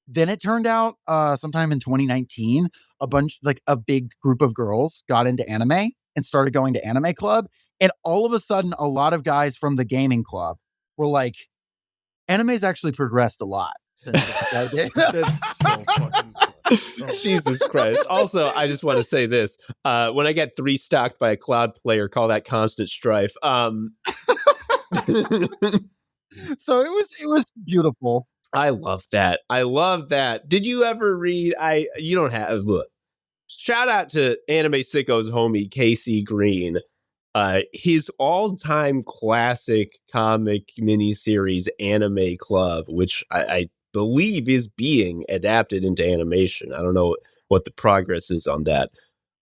Then it turned out sometime in 2019, a big group of girls got into anime and started going to anime club. And all of a sudden, a lot of guys from the gaming club were like, anime's actually progressed a lot since it That's so fucking Jesus Christ. Also, I just want to say this. When I get 3-stocked by a Cloud player, call that constant strife. So it was beautiful. I love that. Did you ever read? You don't have. Look, shout out to Anime Sicko's homie Casey Green. His all-time classic comic miniseries Anime Club, which I believe is being adapted into animation. I don't know what the progress is on that.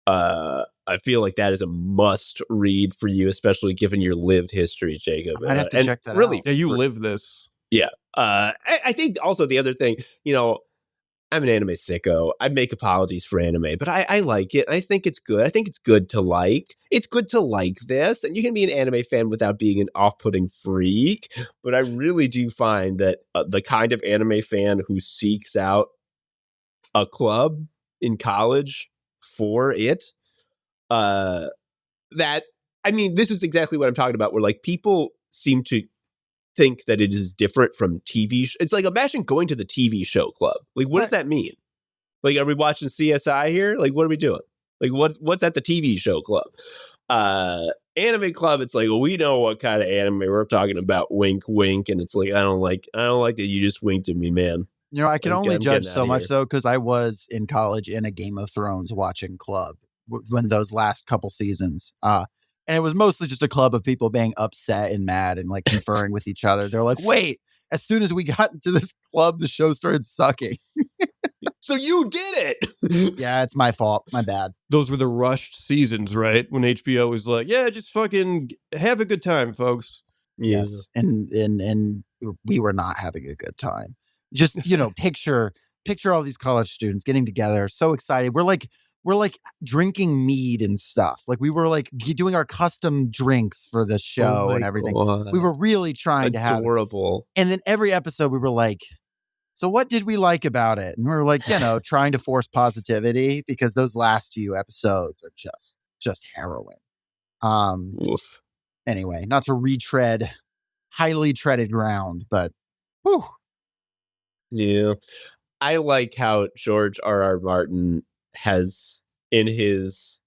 I feel like that is a must read for you, especially given your lived history, Jacob. I'd have to check that out. Yeah, you live this. Yeah. I think also the other thing, I'm an anime sicko. I make apologies for anime, but I like it. I think it's good. I think it's good to like. It's good to like this. And you can be an anime fan without being an off-putting freak. But I really do find that the kind of anime fan who seeks out a club in college for it, this is exactly what I'm talking about, where like people seem to think that it is different from TV. It's like imagine going to the TV show club. Like, what does that mean? Like, are we watching CSI here? Like, what are we doing? Like, what's at the TV show club? Anime club. It's like, well, we know what kind of anime we're talking about. Wink, wink. And it's like, I don't like that you just winked at me, man. I can only judge so much though, because I was in college in a Game of Thrones watching club when those last couple seasons. And it was mostly just a club of people being upset and mad and like conferring with each other. They're like, wait, as soon as we got into this club, the show started sucking. So you did it. Yeah, it's my fault. My bad. Those were the rushed seasons, right? When HBO was like, yeah, just fucking have a good time, folks. Yes. And we were not having a good time. Just, picture all these college students getting together, so excited. We're like drinking mead and stuff. Like we were like doing our custom drinks for the show and everything. God. We were really trying to have adorable. And then every episode we were like, so what did we like about it? And we were like, trying to force positivity because those last few episodes are just harrowing. Oof. Anyway, not to retread highly treaded ground, but whew. Yeah. I like how George R.R. Martin has, in his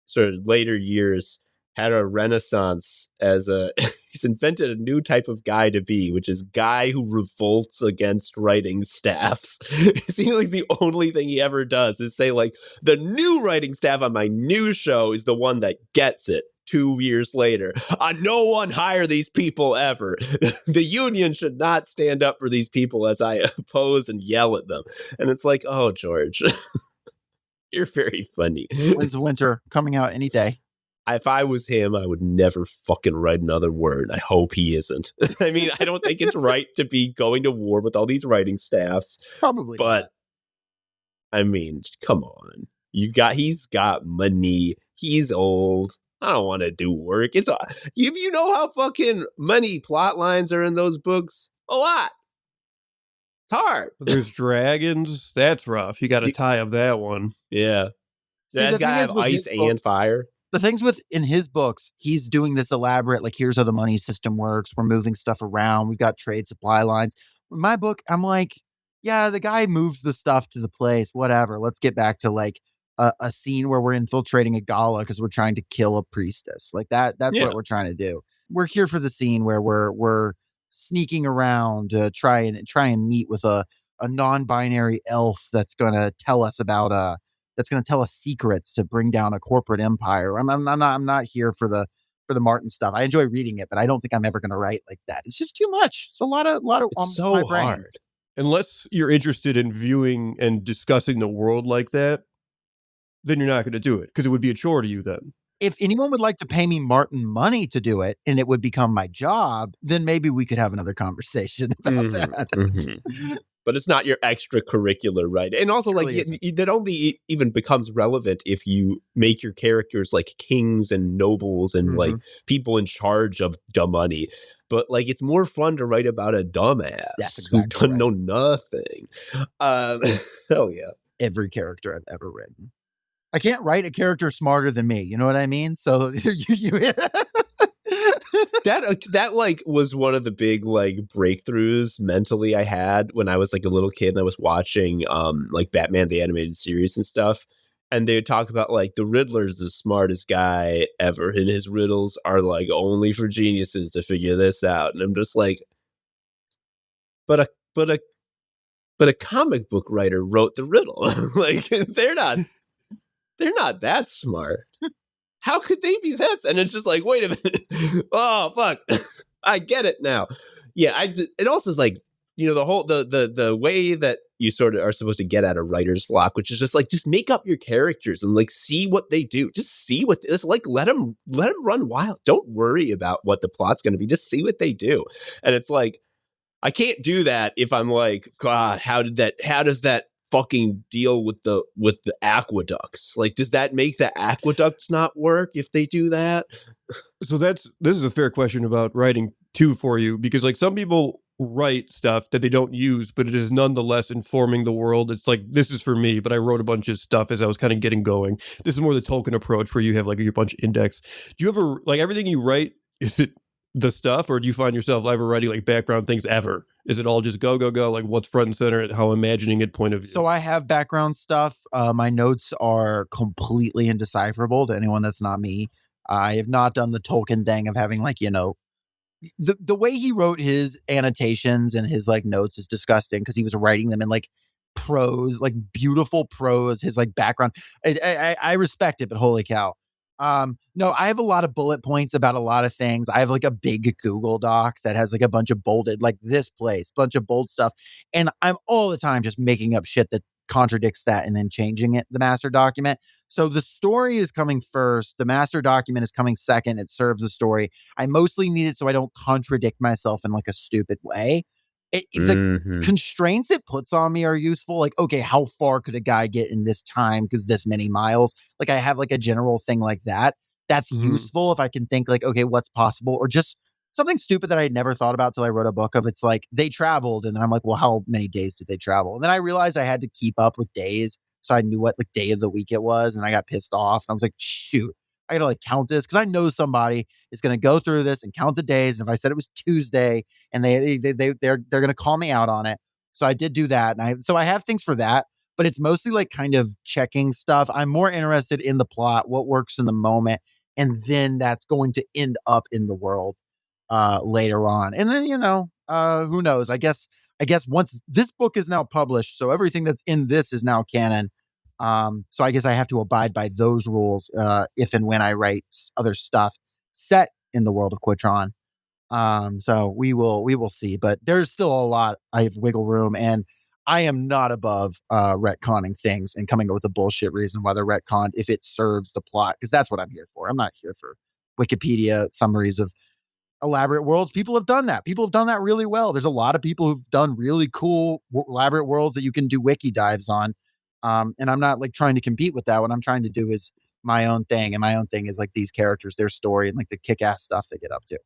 sort of later years, had a renaissance as a he's invented a new type of guy to be, which is guy who revolts against writing staffs. It seems like the only thing he ever does is say, like, the new writing staff on my new show is the one that gets it. 2 years later, no one hire these people ever. The union should not stand up for these people as I oppose and yell at them. And it's like, oh, George, you're very funny. Winds of Winter coming out any day. If I was him, I would never fucking write another word. I hope he isn't. I mean, I don't think it's right to be going to war with all these writing staffs. Probably but not. I mean, come on. He's got money. He's old. I don't want to do work. You know how fucking many plot lines are in those books? A lot. It's hard. There's dragons. That's rough. You got to tie up that one. Yeah. See, That's the got to thing is have with ice his and books- fire. The things in his books, he's doing this elaborate, like, here's how the money system works. We're moving stuff around. We've got trade supply lines. In my book, I'm like, yeah, the guy moves the stuff to the place, whatever. Let's get back to like a scene where we're infiltrating a gala because we're trying to kill a priestess. Like that's what we're trying to do. We're here for the scene where we're sneaking around to try and meet with a non-binary elf that's going to tell us about that's going to tell us secrets to bring down a corporate empire. I'm not here for the Martin stuff. I enjoy reading it, but I don't think I'm ever going to write like that. It's just too much. It's a lot of It's so my brain. hard. Unless you're interested in viewing and discussing the world like that, then you're not going to do it because it would be a chore to you then. If anyone would like to pay me Martin money to do it and it would become my job, then maybe we could have another conversation about that. Mm-hmm. But it's not your extracurricular, right? And also, like, that only even becomes relevant if you make your characters like kings and nobles and like people in charge of the money. But like, it's more fun to write about a dumbass who doesn't know nothing. Hell yeah! Every character I've ever written. I can't write a character smarter than me. You know what I mean? So that like was one of the big like breakthroughs mentally I had when I was like a little kid and I was watching like Batman the animated series and stuff, and they would talk about like the Riddler's the smartest guy ever and his riddles are like only for geniuses to figure this out, and I'm just like, but a comic book writer wrote the riddle. Like they're not that smart. How could they be that? And it's just like, wait a minute. Oh, fuck. I get it now. Yeah, it also is like, you know, the whole, the way that you sort of are supposed to get at a writer's block, which is just like, just make up your characters and like, see what they do. Just see what it's like. Let them run wild. Don't worry about what the plot's going to be. Just see what they do. And it's like, I can't do that if I'm like, God, how does that fucking deal with the aqueducts? Like, does that make the aqueducts not work if they do that? So this is a fair question about writing too for you, because like some people write stuff that they don't use, but it is nonetheless informing the world. It's like, this is for me, but I wrote a bunch of stuff as I was kind of getting going. This is more the Tolkien approach where you have like your bunch of index. Do you ever, like, everything you write, is it the stuff, or do you find yourself ever writing like background things ever? Is it all just go, like what's front and center, how I'm imagining it point of view? So I have background stuff. My notes are completely indecipherable to anyone that's not me. I have not done the Tolkien thing of having like, you know, the way he wrote his annotations and his like notes is disgusting because he was writing them in like prose, like beautiful prose, his like background. I respect it, but holy cow. No, I have a lot of bullet points about a lot of things. I have like a big Google Doc that has like a bunch of bolded, like this place, bunch of bold stuff. And I'm all the time just making up shit that contradicts that and then changing it, the master document. So the story is coming first. The master document is coming second. It serves the story. I mostly need it so I don't contradict myself in like a stupid way. The constraints it puts on me are useful. Like, okay, how far could a guy get in this time? Because this many miles. Like, I have like a general thing like that. That's useful if I can think like, okay, what's possible? Or just something stupid that I had never thought about till I wrote a book of. It's like they traveled, and then I'm like, well, how many days did they travel? And then I realized I had to keep up with days, so I knew what like day of the week it was, and I got pissed off. And I was like, shoot, I got to like count this because I know somebody is going to go through this and count the days. And if I said it was Tuesday and they're going to call me out on it. So I did do that. And I have things for that, but it's mostly like kind of checking stuff. I'm more interested in the plot, what works in the moment. And then that's going to end up in the world later on. And then, who knows? I guess once this book is now published, so everything that's in this is now canon. So I guess I have to abide by those rules if and when I write other stuff set in the world of Quitron. So we will see, but there's still a lot. I have wiggle room, and I am not above retconning things and coming up with a bullshit reason why they're retconned if it serves the plot, because that's what I'm here for. I'm not here for Wikipedia summaries of elaborate worlds. People have done that. People have done that really well. There's a lot of people who've done really cool elaborate worlds that you can do wiki dives on. And I'm not like trying to compete with that. What I'm trying to do is my own thing. And my own thing is like these characters, their story, and like the kick-ass stuff they get up to.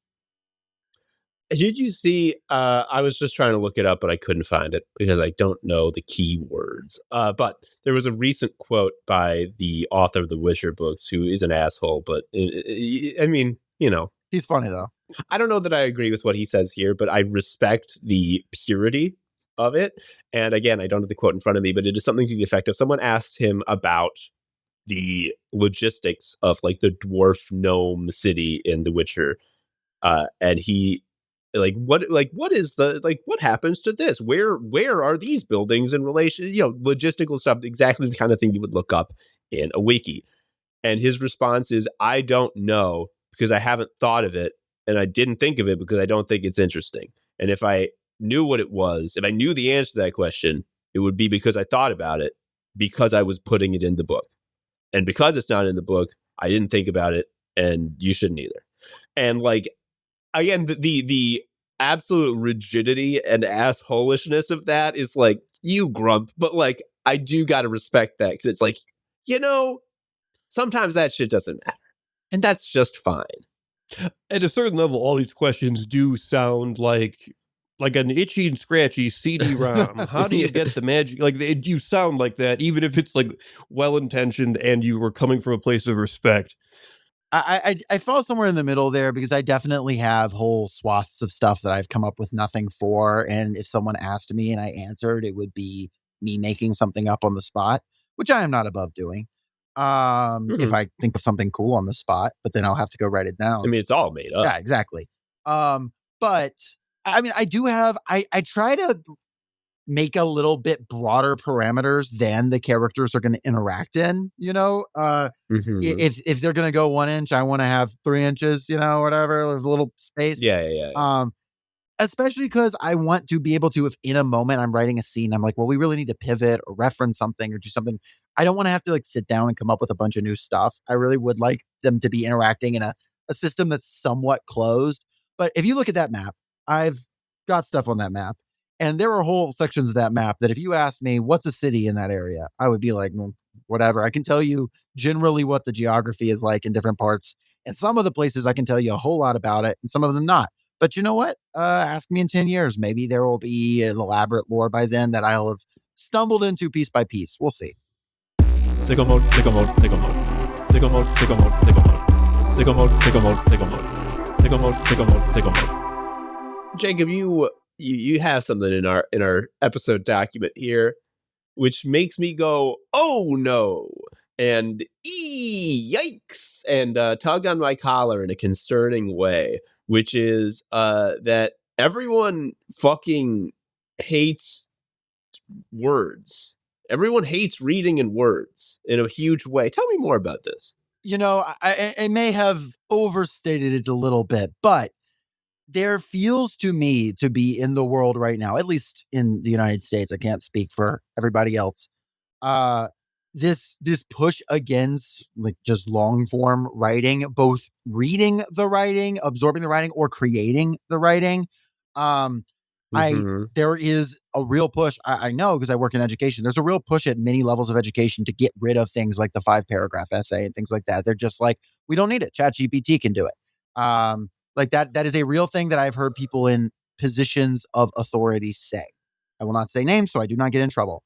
Did you see, I was just trying to look it up, but I couldn't find it because I don't know the key words. But there was a recent quote by the author of the Witcher books, who is an asshole, but I mean, he's funny though. I don't know that I agree with what he says here, but I respect the purity of it. And again, I don't have the quote in front of me, but it is something to the effect of someone asked him about the logistics of like the dwarf gnome city in The Witcher. And he what is what happens to this? Where are these buildings in relation, logistical stuff, exactly the kind of thing you would look up in a wiki. And his response is, I don't know because I haven't thought of it. And I didn't think of it because I don't think it's interesting. And if I knew what it was, if I knew the answer to that question, it would be because I thought about it, because I was putting it in the book. And because it's not in the book, I didn't think about it, and you shouldn't either. And like, again, the absolute rigidity and assholishness of that is like, you grump, but like, I do got to respect that, because it's like, sometimes that shit doesn't matter. And that's just fine. At a certain level, all these questions do sound like an itchy and scratchy CD-ROM. How do you get the magic? Like, you sound like that, even if it's like well-intentioned and you were coming from a place of respect. I fall somewhere in the middle there, because I definitely have whole swaths of stuff that I've come up with nothing for. And if someone asked me and I answered, it would be me making something up on the spot, which I am not above doing. If I think of something cool on the spot, but then I'll have to go write it down. I mean, it's all made up. Yeah, exactly. But I mean, I do have, I try to make a little bit broader parameters than the characters are going to interact in, if they're going to go 1 inch, I want to have 3 inches, whatever, there's a little space. Yeah. Especially because I want to be able to, if in a moment I'm writing a scene, I'm like, well, we really need to pivot or reference something or do something. I don't want to have to like sit down and come up with a bunch of new stuff. I really would like them to be interacting in a system that's somewhat closed. But if you look at that map, I've got stuff on that map. And there are whole sections of that map that if you asked me, what's a city in that area? I would be like, well, whatever. I can tell you generally what the geography is like in different parts. And some of the places I can tell you a whole lot about it, and some of them not. But you know what? Ask me in 10 years. Maybe there will be an elaborate lore by then that I'll have stumbled into piece by piece. We'll see. Sicko mode, sicko mode, sicko mode. Sicko mode, sicko mode, sicko mode. Sicko mode, sicko mode, sicko mode. Sicko mode, sicko mode, sicko mode. Jacob, you have something in our episode document here, which makes me go, oh no, and yikes, and tug on my collar in a concerning way, which is that everyone fucking hates words. Everyone hates reading in words in a huge way. Tell me more about this. I may have overstated it a little bit, but there feels to me to be in the world right now, at least in the United States, I can't speak for everybody else, this push against like just long form writing, both reading the writing, absorbing the writing, or creating the writing. There is a real push. I know, because I work in education. There's a real push at many levels of education to get rid of things like the 5-paragraph essay and things like that. They're just like, we don't need it. ChatGPT can do it. Like that is a real thing that I've heard people in positions of authority say. I will not say names, so I do not get in trouble.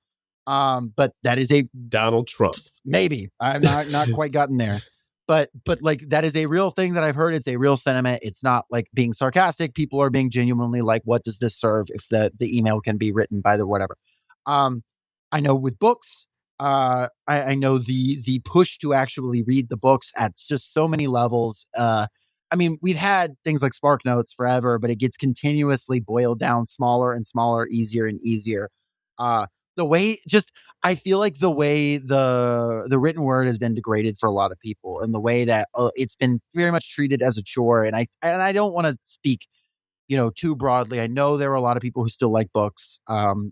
But that is a Donald Trump. Maybe. I'm not quite gotten there. but like that is a real thing that I've heard. It's a real sentiment. It's not like being sarcastic. People are being genuinely like, what does this serve if the email can be written by the whatever? I know with books, I know the push to actually read the books at just so many levels. I mean, we've had things like Spark Notes forever, but it gets continuously boiled down smaller and smaller, easier and easier. The way just I feel like the way the written word has been degraded for a lot of people, and the way that it's been very much treated as a chore. And I don't want to speak, too broadly. I know there are a lot of people who still like books.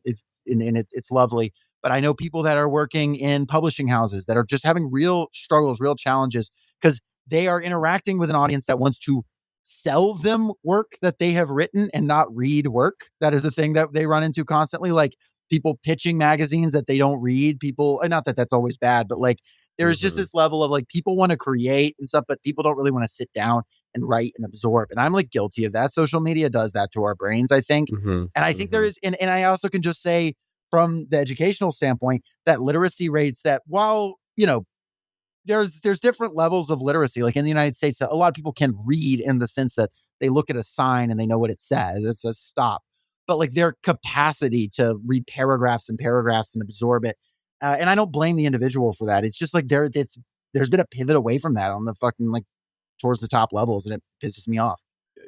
It's lovely, but I know people that are working in publishing houses that are just having real struggles, real challenges, because they are interacting with an audience that wants to sell them work that they have written and not read work. That is a thing that they run into constantly. Like people pitching magazines that they don't read. People, and not that that's always bad, but like there's just this level of like people want to create and stuff, but people don't really want to sit down and write and absorb. And I'm like guilty of that. Social media does that to our brains, I think. And I think there is, and I also can just say from the educational standpoint that literacy rates that while, there's different levels of literacy. Like in the United States, a lot of people can read in the sense that they look at a sign and they know what it says. It says stop. But like their capacity to read paragraphs and paragraphs and absorb it. And I don't blame the individual for that. It's just like there's been a pivot away from that on the fucking like towards the top levels, and it pisses me off.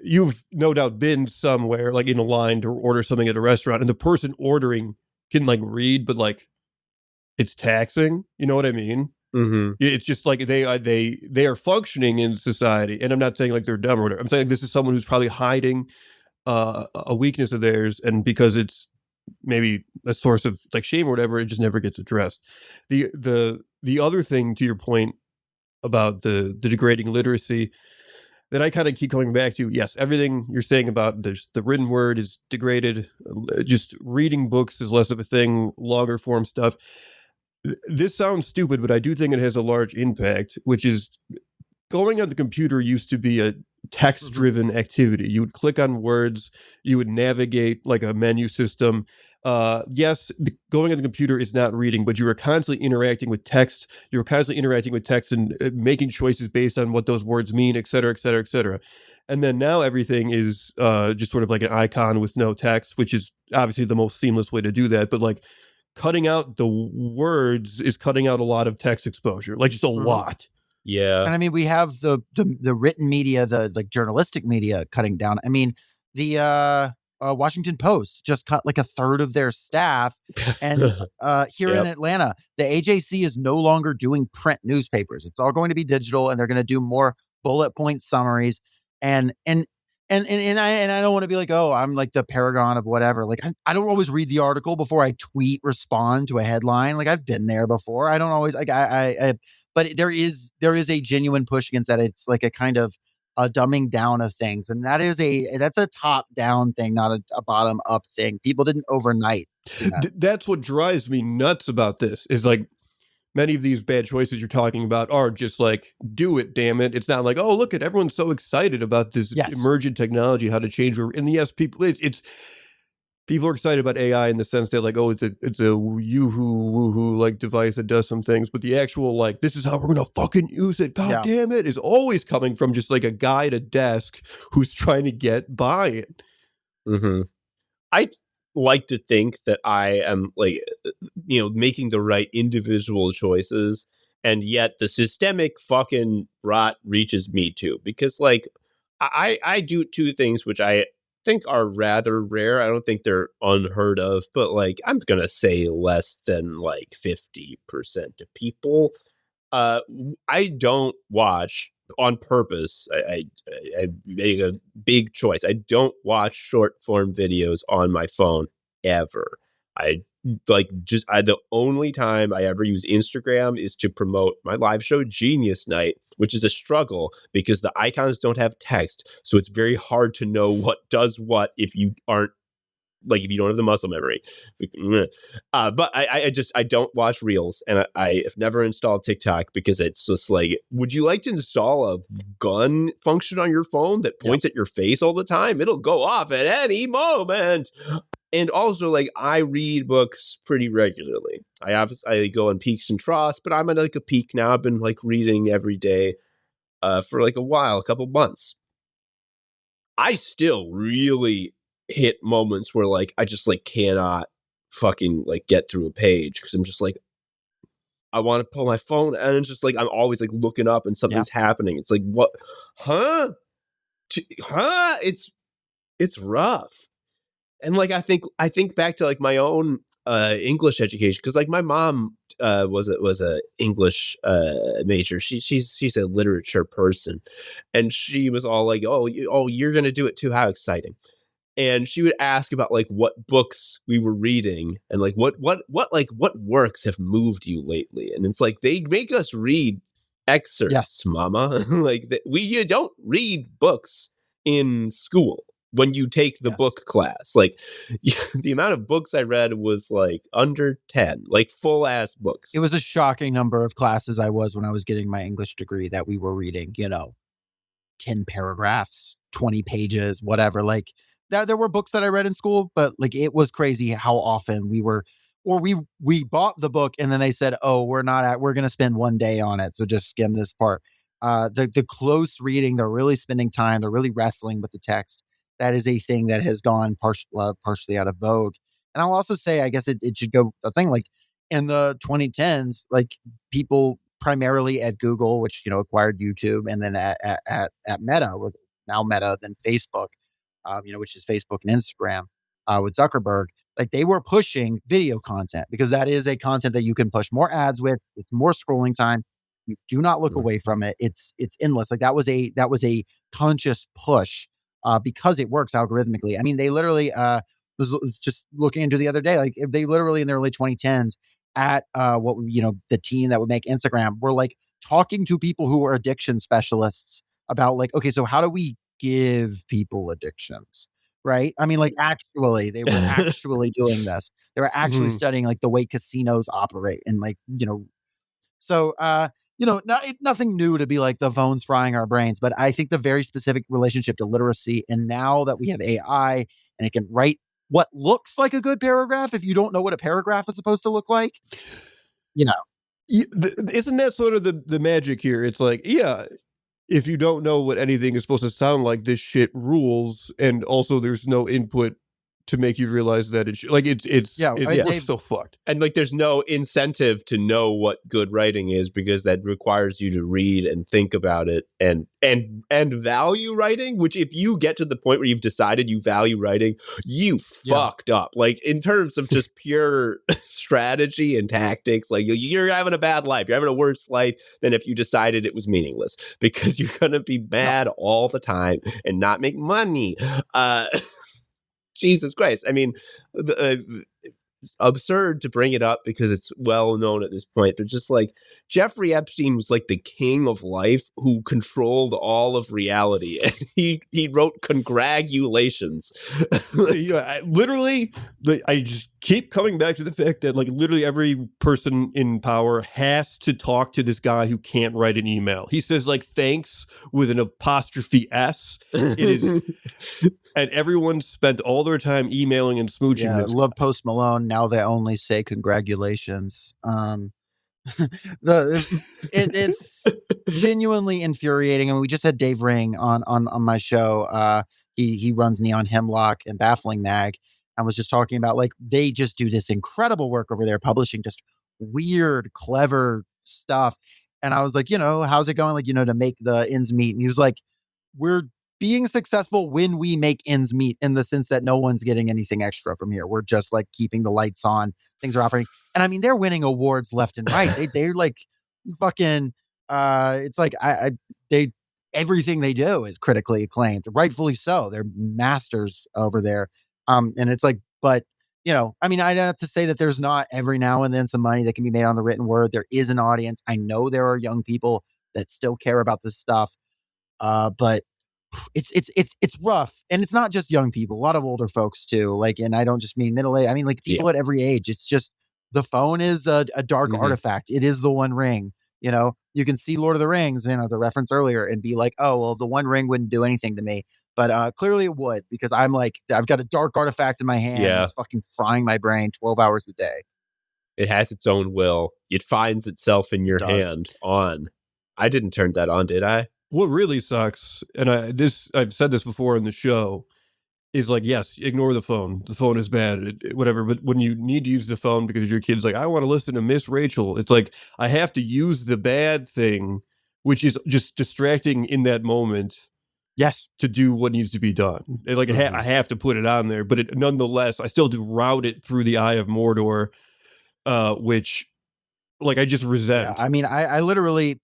You've no doubt been somewhere like in a line to order something at a restaurant, and the person ordering can like read, but like it's taxing. You know what I mean? It's just like they are functioning in society, and I'm not saying like they're dumb or whatever. I'm saying this is someone who's probably hiding a weakness of theirs, and because it's maybe a source of like shame or whatever, it just never gets addressed. The other thing to your point about the degrading literacy that I kind of keep coming back to, yes, everything you're saying about the written word is degraded. Just reading books is less of a thing, longer form stuff. This sounds stupid, but I do think it has a large impact, which is going on the computer used to be a text-driven activity. You would click on words, you would navigate like a menu system. Yes, going on the computer is not reading, but you were constantly interacting with text. You were constantly interacting with text and making choices based on what those words mean, et cetera, et cetera, et cetera. And then now everything is just sort of like an icon with no text, which is obviously the most seamless way to do that. But like cutting out the words is cutting out a lot of text exposure, like just a lot. Yeah. And I mean, we have the written media, the like journalistic media cutting down. I mean, the Washington Post just cut like a third of their staff. And here in Atlanta, the AJC is no longer doing print newspapers. It's all going to be digital, and they're going to do more bullet point summaries. And I don't want to be like, oh, I'm like the paragon of whatever. Like I don't always read the article before I respond to a headline. Like I've been there before. I don't always like but there is a genuine push against that. It's like a kind of a dumbing down of things, and that's a top down thing, not a bottom up thing. People didn't overnight. That's what drives me nuts about this. Is like many of these bad choices you're talking about are just like, do it, damn it. It's not like, oh, look at everyone's so excited about this emergent technology, how to change. And yes, people, it's people are excited about AI in the sense that like, oh, it's a yoo-hoo, woo-hoo like device that does some things. But the actual like, this is how we're going to fucking use it. God damn it, is always coming from just like a guy at a desk who's trying to get buy-in. I like to think that I am like, making the right individual choices. And yet the systemic fucking rot reaches me too. Because like, I do two things which I think are rather rare. I don't think they're unheard of, but like I'm gonna say less than like 50% of people. I don't watch on purpose. I made a big choice. I don't watch short form videos on my phone ever. The only time I ever use Instagram is to promote my live show Genius Night, which is a struggle because the icons don't have text. So it's very hard to know what does what if you don't have the muscle memory. But I don't watch Reels, and I have never installed TikTok because it's just like, would you like to install a gun function on your phone that points at your face all the time? It'll go off at any moment. And also, like, I read books pretty regularly. I go on peaks and troughs, but I'm at like a peak now. I've been like reading every day. for like a couple months. I still really hit moments where like I just like cannot fucking like get through a page because I'm just like I want to pull my phone and it's just like I'm always like looking up and something's happening. It's like what, huh? Huh? It's rough. And like I think back to like my own English education because like my mom was a English major. She's a literature person, and she was all like, you're gonna do it too. How exciting! And she would ask about like what books we were reading and like what works have moved you lately. And it's like they make us read excerpts, mama. Like you don't read books in school when you take the book class. Like the amount of books I read was like under 10, like full ass books. It was a shocking number of classes I was when I was getting my English degree that we were reading, 10 paragraphs, 20 pages, whatever. Like there were books that I read in school, but like it was crazy how often we bought the book and then they said, oh, we're going to spend one day on it. So just skim this part. The close reading, they're really spending time. They're really wrestling with the text. That is a thing that has gone partially out of vogue. And I'll also say, I guess it should go a thing like in the 2010s, like people primarily at Google, which, acquired YouTube, and then at Meta, now Meta, then Facebook, which is Facebook and Instagram, with Zuckerberg, like they were pushing video content because that is a content that you can push more ads with. It's more scrolling time. You do not look away from it. It's endless. Like that was a conscious push because it works algorithmically. I mean, they literally was just looking into the other day, like if they literally in the early 2010s at the team that would make Instagram were like talking to people who were addiction specialists about like, okay, so how do we give people addictions? Right. I mean, like actually, they were actually doing this. They were actually studying like the way casinos operate and like, so, nothing new to be like the phone's frying our brains, but I think the very specific relationship to literacy. And now that we have AI and it can write what looks like a good paragraph, if you don't know what a paragraph is supposed to look like, Isn't that sort of the magic here? It's like, if you don't know what anything is supposed to sound like, this shit rules. And also there's no input to make you realize that it's so fucked. And like there's no incentive to know what good writing is because that requires you to read and think about it and value writing, which if you get to the point where you've decided you value writing, you fucked up. Like in terms of just pure strategy and tactics, like you're having a bad life. You're having a worse life than if you decided it was meaningless because you're going to be mad all the time and not make money. Jesus Christ. I mean, absurd to bring it up because it's well known at this point, but just like Jeffrey Epstein was like the king of life who controlled all of reality, and he wrote congratulations. Literally, I just keep coming back to the fact that like literally every person in power has to talk to this guy who can't write an email. He says like thanks with an apostrophe S. It is. And everyone spent all their time emailing and smooching. Yeah, I love Post Malone. Now they only say congratulations. It's genuinely infuriating. And we just had Dave Ring on my show. He runs Neon Hemlock and Baffling Mag. I was just talking about like they just do this incredible work over there, publishing just weird, clever stuff. And I was like, how's it going? Like, to make the ends meet. And he was like, we're being successful when we make ends meet in the sense that no one's getting anything extra from here. We're just like keeping the lights on. Things are operating. And I mean, they're winning awards left and right. They're like fucking, it's like, everything they do is critically acclaimed, rightfully so. They're masters over there. And it's like, but I mean, I'd have to say that there's not every now and then some money that can be made on the written word. There is an audience. I know there are young people that still care about this stuff. But it's rough, and it's not just young people, a lot of older folks too, like, and I don't just mean middle age, I mean like people at every age. It's just the phone is a dark artifact. It is the One Ring. You can see Lord of the Rings, the reference earlier, and be like, oh well, the One Ring wouldn't do anything to me, but clearly it would, because I'm like, I've got a dark artifact in my hand. It's fucking frying my brain 12 hours a day. It has its own will. It finds itself in your hand on. I didn't turn that on, did I? What really sucks, and I've said this before in the show, is like, yes, ignore the phone. The phone is bad, whatever. But when you need to use the phone because your kid's like, I want to listen to Miss Rachel, it's like, I have to use the bad thing, which is just distracting in that moment Yes. to do what needs to be done. Like, I have to put it on there, but nonetheless, I still do route it through the Eye of Mordor, which, like, I just resent. Yeah, I mean, I literally,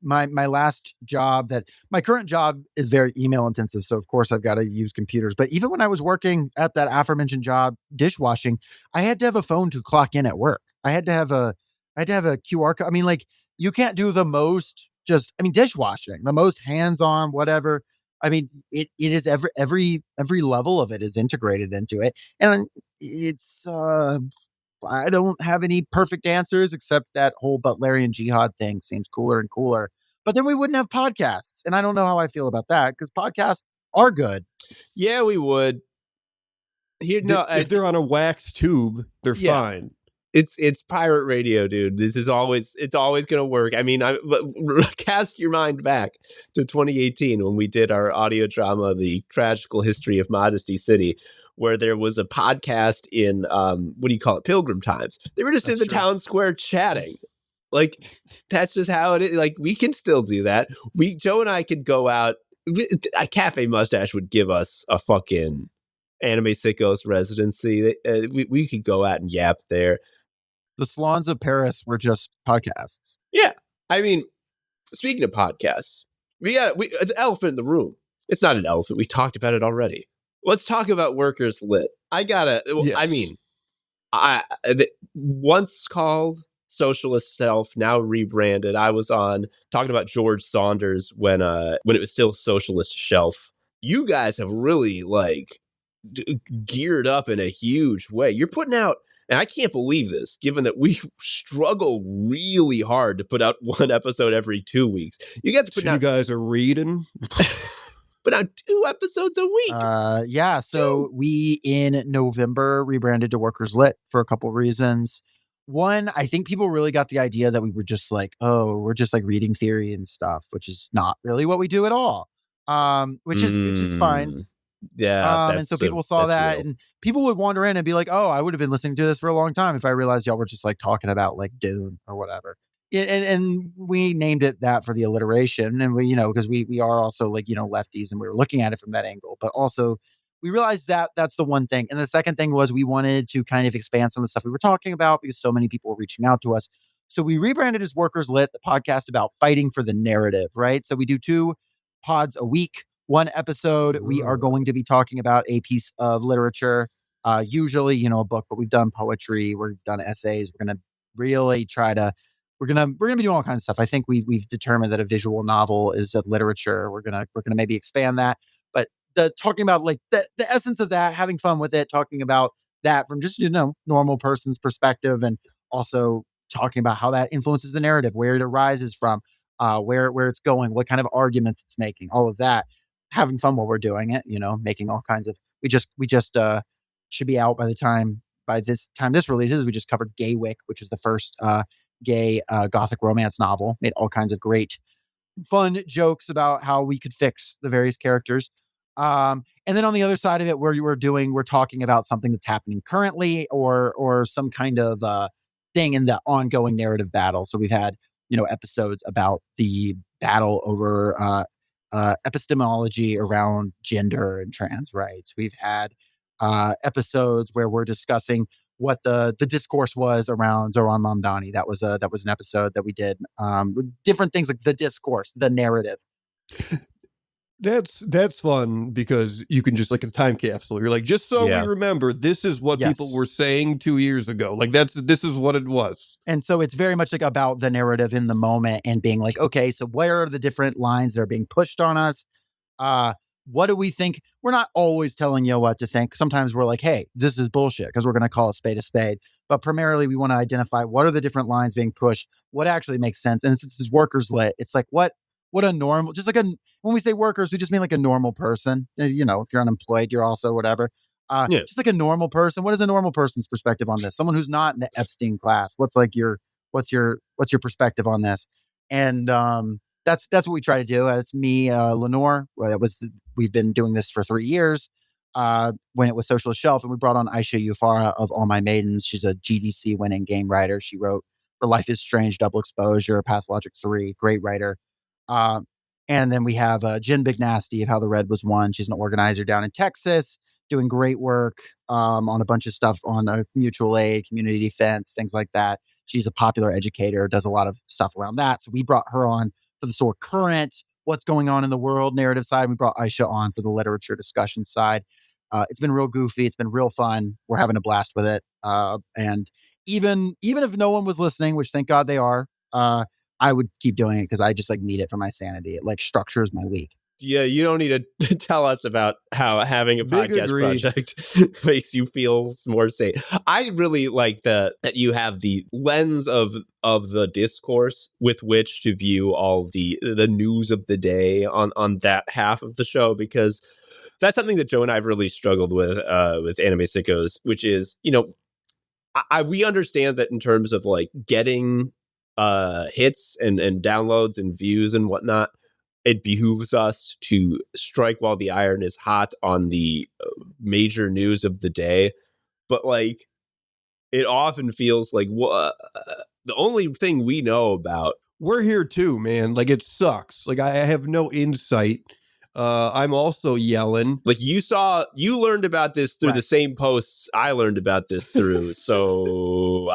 my last job, that my current job is very email intensive, so of course I've got to use computers. But even when I was working at that aforementioned job, dishwashing, I had to have a phone to clock in at work. I had to have a QR code. I mean, like, you can't do the most, dishwashing, the most hands-on, whatever. I mean, it is every level of it is integrated into it, and it's I don't have any perfect answers, except that whole Butlerian jihad thing seems cooler and cooler. But then we wouldn't have podcasts. And I don't know how I feel about that, because podcasts are good. Yeah, we would. If they're on a wax tube, they're fine. It's pirate radio, dude. It's always gonna work. I mean, cast your mind back to 2018 when we did our audio drama, The Tragical History of Modesty City, where there was a podcast in what do you call it, Pilgrim Times. They were just in the town square chatting. Like, that's just how it is. Like, we can still do that. Joe and I could go out. A Cafe Mustache would give us a fucking Anime Sickos residency. We could go out and yap there. The salons of Paris were just podcasts. Yeah. I mean, speaking of podcasts, it's an elephant in the room. It's not an elephant. We talked about it already. Let's talk about Workers Lit. Once called Socialist Self, now rebranded. I was on talking about George Saunders when it was still Socialist Shelf. You guys have really geared up in a huge way. You're putting out, and I can't believe this, given that we struggle really hard to put out one episode every 2 weeks. You guys are reading. Put out 2 episodes a week. Yeah. So we in November rebranded to Workers Lit for a couple reasons. One, I think people really got the idea that we were just we're just reading theory and stuff, which is not really what we do at all. Which is fine. Yeah. And so people saw that, and people would wander in and be like, oh, I would have been listening to this for a long time if I realized y'all were just talking about Dune or whatever. And we named it that for the alliteration, and we, because we are also lefties, and we were looking at it from that angle, but also we realized that that's the one thing. And the second thing was we wanted to kind of expand some of the stuff we were talking about, because so many people were reaching out to us. So we rebranded as Workers Lit, the podcast about fighting for the narrative, right? So we do 2 pods a week. One episode, we are going to be talking about a piece of literature, usually, a book, but we've done poetry, we've done essays. We're going to really we're going to be doing all kinds of stuff. I think we've determined that a visual novel is a literature. We're going to maybe expand that, but talking about the essence of that, having fun with it, talking about that from just, normal person's perspective, and also talking about how that influences the narrative, where it arises from, where it's going, what kind of arguments it's making, all of that. Having fun while we're doing it, making all kinds of, we just should be out by this time this releases. We just covered Gaywick, which is the first gay gothic romance novel. Made all kinds of great fun jokes about how we could fix the various characters. And then on the other side of it, we're talking about something that's happening currently, or some kind of thing in the ongoing narrative battle. So we've had episodes about the battle over epistemology around gender and trans rights. We've had episodes where we're discussing what the discourse was around Zoran Mamdani. That was an episode that we did with different things, like the discourse, the narrative. That's fun, because you can just a time capsule. You're just so we remember, this is what people were saying 2 years ago. This is what it was. And so it's very much about the narrative in the moment, and being okay, so where are the different lines that are being pushed on us? What do we think? We're not always telling you what to think. Sometimes we're hey, this is bullshit, because we're going to call a spade a spade. But primarily, we want to identify what are the different lines being pushed, what actually makes sense. And since it's Workers Lit, it's what a normal, just when we say workers, we just mean a normal person. If you're unemployed, you're also whatever. Just a normal person. What is a normal person's perspective on this? Someone who's not in the Epstein class. What's your perspective on this? And that's what we try to do. It's me, Lenore. Well, we've been doing this for 3 years. When it was Socialist Shelf, and we brought on Aisha Yufara of All My Maidens. She's a GDC winning game writer. She wrote For Life is Strange, Double Exposure, Pathologic 3, great writer. And then we have Jen Big Nasty of How the Red Was Won. She's an organizer down in Texas, doing great work on a bunch of stuff on mutual aid, community defense, things like that. She's a popular educator, does a lot of stuff around that. So we brought her on for the sort of current, what's going on in the world narrative side. We brought Aisha on for the literature discussion side. It's been real goofy. It's been real fun. We're having a blast with it. And even if no one was listening, which thank God they are, I would keep doing it because I just like need it for my sanity. It like structures my week. Yeah, you don't need to tell us about how having a Big podcast agree. project makes you feel more safe. I really like that you have the lens of the discourse with which to view all the news of the day on that half of the show, because that's something that Joe and I have really struggled with Anime Sickos, which is, we understand that in terms of like getting hits and downloads and views and whatnot, it behooves us to strike while the iron is hot on the major news of the day. But like, it often feels like the only thing we know about. We're here too, man. Like, it sucks. Like, I have no insight. I'm also yelling. Like, you learned about this through Right. the same posts I learned about this through. So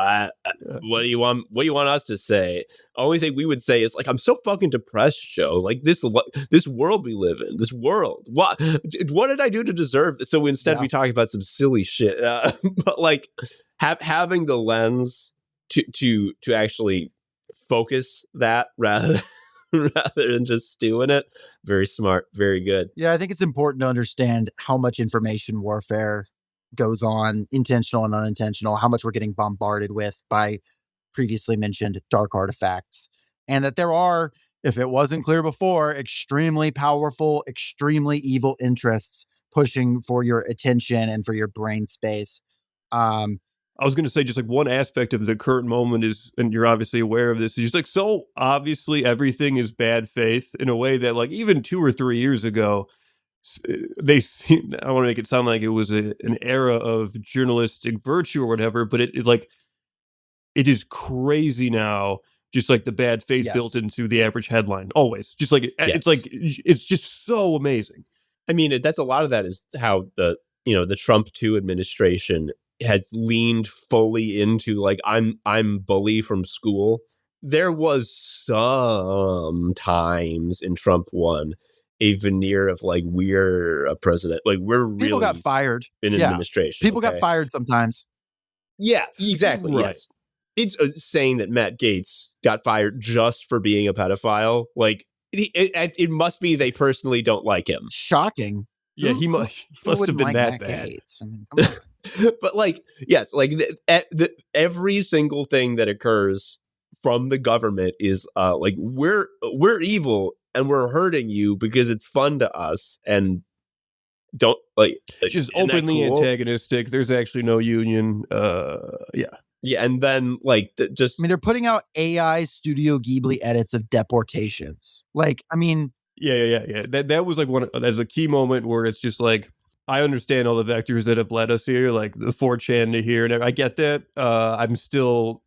what do you want us to say? Only thing we would say is like, I'm so fucking depressed, Joe. Like this world we live in, this world. What did I do to deserve this? So instead we talk about some silly shit. But like having the lens to actually focus that rather than just stewing it. Very smart. Very good. Yeah, I think it's important to understand how much information warfare goes on, intentional and unintentional, how much we're getting bombarded with by previously mentioned dark artifacts. And that there are, if it wasn't clear before, extremely powerful, extremely evil interests pushing for your attention and for your brain space. I was going to say just like one aspect of the current moment is, and you're obviously aware of this, is just like so obviously everything is bad faith in a way that like even 2 or 3 years ago, I want to make it sound like it was an era of journalistic virtue or whatever, but it it is crazy now. Just like the bad faith built into the average headline, always. Just like it's like it's just so amazing. I mean, that's a lot of that is how the Trump 2 administration has leaned fully into like I'm bully from school. There was some times in Trump 1 a veneer of like we're a president, like we're really people got fired in an administration. People got fired sometimes. Yeah, exactly. Right. Yes, it's saying that Matt Gaetz got fired just for being a pedophile. Like it must be they personally don't like him. Shocking. Yeah, he must have been like that Matt bad. Gaetz? I mean, come on. But like, yes, like every single thing that occurs from the government is like we're evil and we're hurting you because it's fun to us, and don't like just isn't that openly cool? antagonistic. There's actually no union. Yeah, and then like just I mean, they're putting out AI Studio Ghibli edits of deportations. Like, I mean, yeah. That was like that's a key moment where it's just like, I understand all the vectors that have led us here, like the 4chan to here, and I get that. I'm still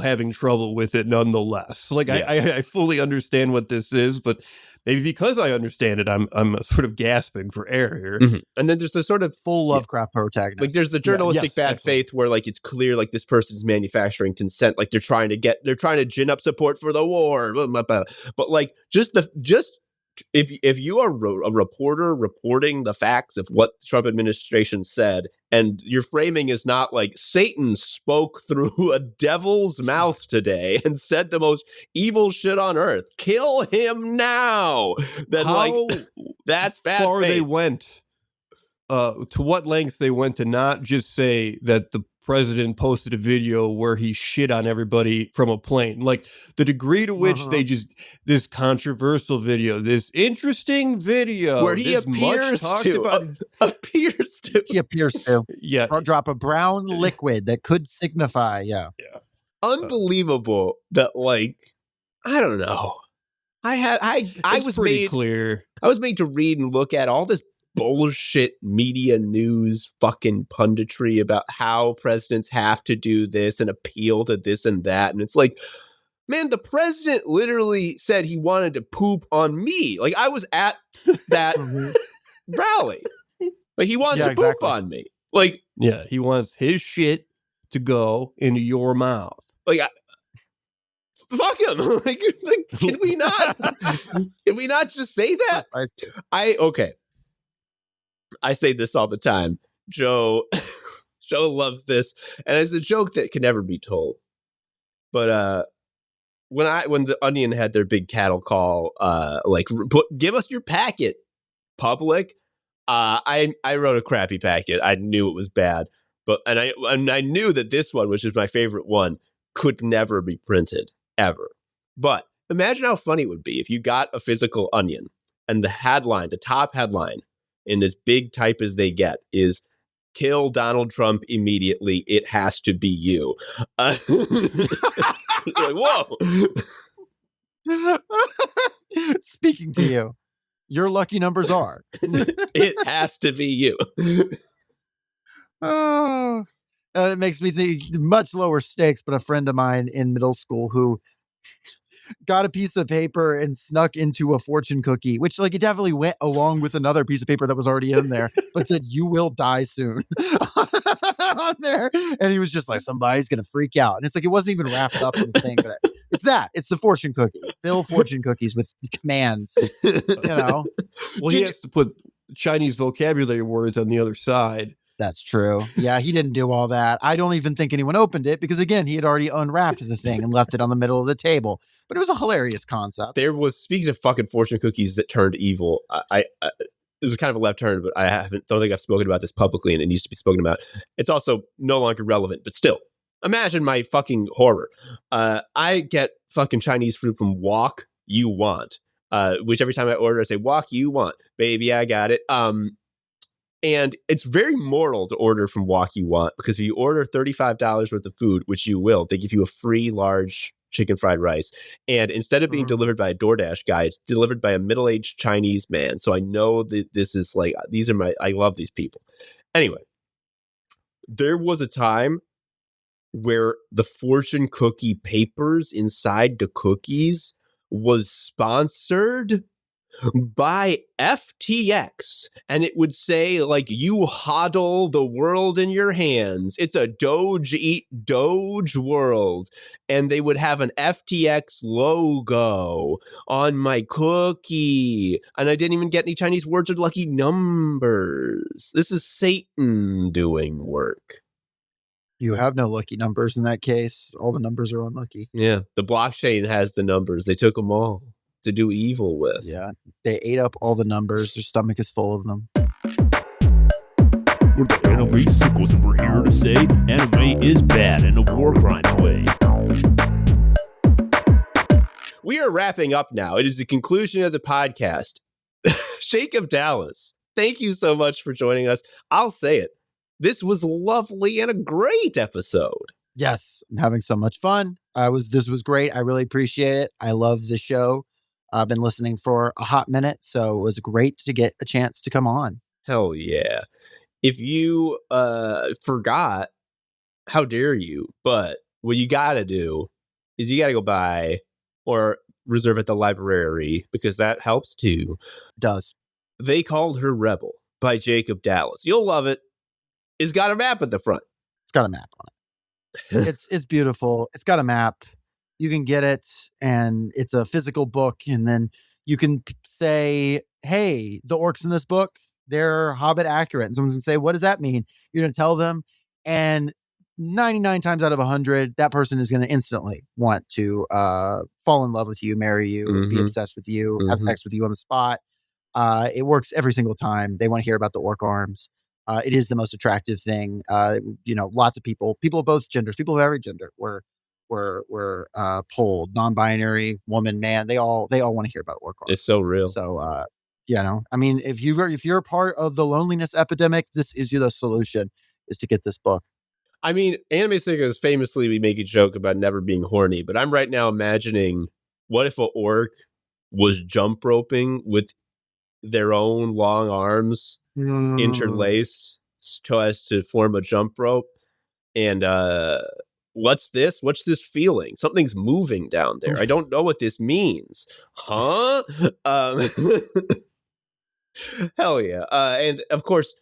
having trouble with it nonetheless. Like I fully understand what this is, but maybe because I understand it, I'm sort of gasping for air here. Mm-hmm. And then there's the sort of full Lovecraft protagonist. Like there's the journalistic bad absolutely. faith where like it's clear like this person's manufacturing consent, like they're trying to gin up support for the war, but like just if you are a reporter reporting the facts of what the Trump administration said, and your framing is not like Satan spoke through a devil's mouth today and said the most evil shit on earth, kill him now. Then that's bad far faith. They went. To what lengths they went to not just say that the president posted a video where he shit on everybody from a plane. Like the degree to which they just, this controversial video, this interesting video where he appears to yeah, drop a brown liquid that could signify unbelievable that like I don't know. It's was pretty made clear. I was made to read and look at all this bullshit media news fucking punditry about how presidents have to do this and appeal to this and that. And it's like, man, the president literally said he wanted to poop on me. Like, I was at that rally. Like, he wants to poop on me. Like, yeah, he wants his shit to go into your mouth. Like, fuck him. like, can we not just say that? Okay. I say this all the time. Joe loves this, and it's a joke that can never be told. But when the Onion had their big cattle call, give us your packet, public. I wrote a crappy packet. I knew it was bad, but I knew that this one, which is my favorite one, could never be printed ever. But imagine how funny it would be if you got a physical Onion and the top headline, in as big type as they get, is "Kill Donald Trump immediately. It has to be you." Like, whoa. Speaking to you, your lucky numbers are. It has to be you. Oh, it makes me think much lower stakes, but a friend of mine in middle school who got a piece of paper and snuck into a fortune cookie, which like it definitely went along with another piece of paper that was already in there, but said, "You will die soon" on there. And he was just like, somebody's going to freak out. And it's like, it wasn't even wrapped up in the thing, but it's the fortune cookie. Fill fortune cookies with commands, Well, he has to put Chinese vocabulary words on the other side. That's true. Yeah, he didn't do all that. I don't even think anyone opened it because, again, he had already unwrapped the thing and left it on the middle of the table. But it was a hilarious concept. There was, speaking of fucking fortune cookies that turned evil, I this is kind of a left turn, but don't think I've spoken about this publicly, and it needs to be spoken about. It's also no longer relevant, but still, imagine my fucking horror. I get fucking Chinese food from Wok You Want, which every time I order, I say, "Wok You Want, baby, I got it." And it's very moral to order from Wok You Want, because if you order $35 worth of food, which you will, they give you a free large chicken fried rice. And instead of being delivered by a DoorDash guy, it's delivered by a middle-aged Chinese man. So I know that this is like, I love these people. Anyway, there was a time where the fortune cookie papers inside the cookies was sponsored by FTX, and it would say, like, "You hodl the world in your hands. It's a Doge eat Doge world." And they would have an FTX logo on my cookie, and I didn't even get any Chinese words or lucky numbers. This is Satan doing work. You have no lucky numbers in that case. All the numbers are unlucky. Yeah, the blockchain has the numbers. They took them all to do evil with. Yeah, they ate up all the numbers. Their stomach is full of them. We're the anime sickles, and we're here to say anime is bad in a war crimes way. We are wrapping up now. It is the conclusion of the podcast. Jacob Dallas, thank you so much for joining us. I'll say it. This was lovely and a great episode. Yes, I'm having so much fun. This was great. I really appreciate it. I love the show. I've been listening for a hot minute, so it was great to get a chance to come on. Hell yeah. If you forgot, how dare you? But what you gotta do is you gotta go buy or reserve at the library, because that helps too. It does. They Called Her Rebel by Jacob Dallas. You'll love it. It's got a map at the front. It's got a map on it. It's beautiful. It's got a map. You can get it, and it's a physical book, and then you can say, "Hey, the orcs in this book, they're Hobbit accurate." And someone's gonna say, "What does that mean?" You're gonna tell them, and 99 times out of 100, that person is gonna instantly want to fall in love with you, marry you, be obsessed with you, have sex with you on the spot. It works every single time. They want to hear about the orc arms. It is the most attractive thing. Lots of people of both genders, people of every gender were polled, non-binary, woman, man. They all want to hear about orc arms. It's so real. So, I mean, if you're part of the loneliness epidemic, this is the solution, is to get this book. I mean, Anime Sickos famously, we make a joke about never being horny, but I'm right now imagining, what if an orc was jump roping with their own long arms interlaced so as to form a jump rope. And what's this feeling? Something's moving down there. I don't know what this means. Huh? Hell yeah. And of course,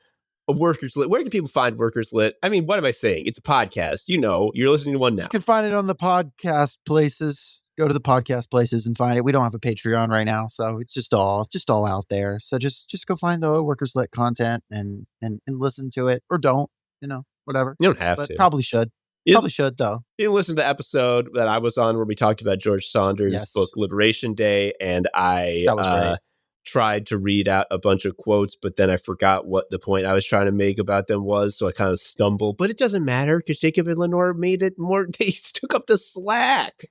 Workers Lit. Where can people find Workers Lit? I mean, what am I saying? It's a podcast. You know, you're listening to one now. You can find it on the podcast places. Go to the podcast places and find it. We don't have a Patreon right now, so it's just all out there. So just go find the Workers Lit content and listen to it, or don't. You know, whatever. You don't have to. Probably should. Probably should, though. You can listen to the episode that I was on where we talked about George Saunders' book Liberation Day, and that was great. Tried to read out a bunch of quotes, but then I forgot what the point I was trying to make about them was, so I kind of stumbled. But it doesn't matter because Jacob and Lenore made it more. They took up the slack.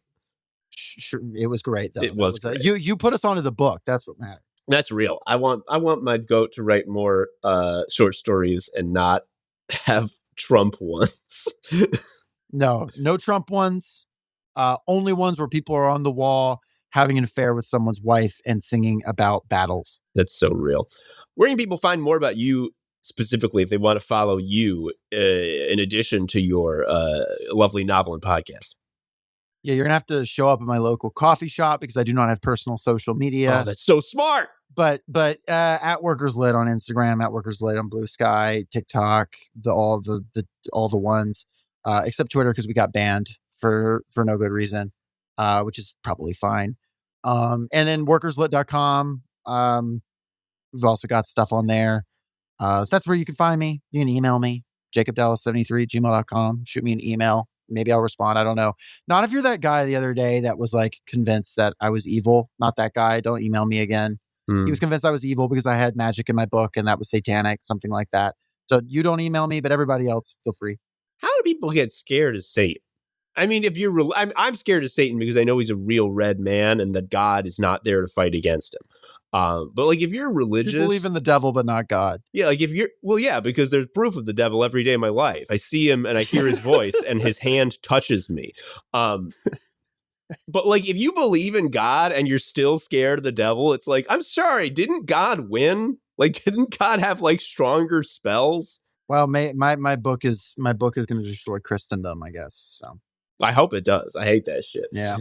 Sure, it was great though. It was great. You put us onto the book. That's what matters. That's real. I want my goat to write more short stories and not have Trump ones. No Trump ones. Only ones where people are on the wall having an affair with someone's wife and singing about battles. That's so real. Where can people find more about you specifically if they want to follow you in addition to your lovely novel and podcast? Yeah, you're going to have to show up at my local coffee shop because I do not have personal social media. Oh, that's so smart. But at Workers Lit on Instagram, at Workers Lit on Blue Sky, TikTok, all the ones, except Twitter because we got banned for no good reason, which is probably fine. And then workerslit.com. We've also got stuff on there. So that's where you can find me. You can email me, jacobdallas73@gmail.com. Shoot me an email. Maybe I'll respond. I don't know. Not if you're that guy the other day that was like convinced that I was evil. Not that guy. Don't email me again. He was convinced I was evil because I had magic in my book and that was satanic, something like that. So you don't email me, but everybody else, feel free. How do people get scared of Satan? I mean, if you're, I'm scared of Satan because I know he's a real red man and that God is not there to fight against him. But like, if you're religious, you believe in the devil, but not God. Yeah, like if you're, well, yeah, because there's proof of the devil every day of my life. I see him and I hear his voice and his hand touches me. But like, if you believe in God and you're still scared of the devil, it's like, I'm sorry, didn't God win? Like, didn't God have like stronger spells? Well, my book is going to destroy Christendom, I guess. So I hope it does. I hate that shit. Yeah.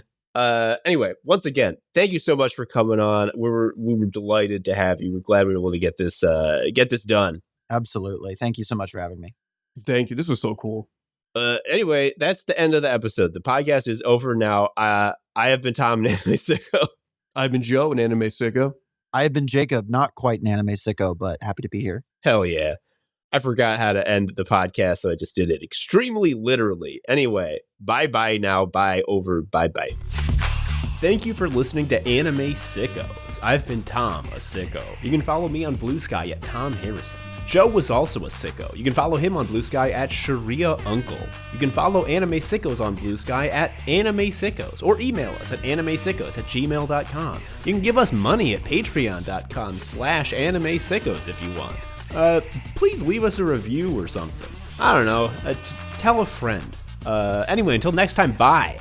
Anyway, once again, thank you so much for coming on. We were delighted to have you. We're glad we were able to get this done. Absolutely. Thank you so much for having me. Thank you. This was so cool. Anyway, that's the end of the episode. The podcast is over now. I have been Tom, an anime sicko. I've been Joe, an anime sicko. I have been Jacob, not quite an anime sicko, but happy to be here. Hell yeah. I forgot how to end the podcast, so I just did it extremely literally. Anyway, bye-bye now. Bye over. Bye-bye. Thank you for listening to Anime Sickos. I've been Tom, a sicko. You can follow me on Blue Sky at Tom Harrison. Joe was also a sicko. You can follow him on Blue Sky at Sharia Uncle. You can follow Anime Sickos on Blue Sky at Anime Sickos, or email us at animesickos@gmail.com. You can give us money at patreon.com/Anime Sickos if you want. Please leave us a review or something. I don't know. Tell a friend. Anyway, until next time, bye.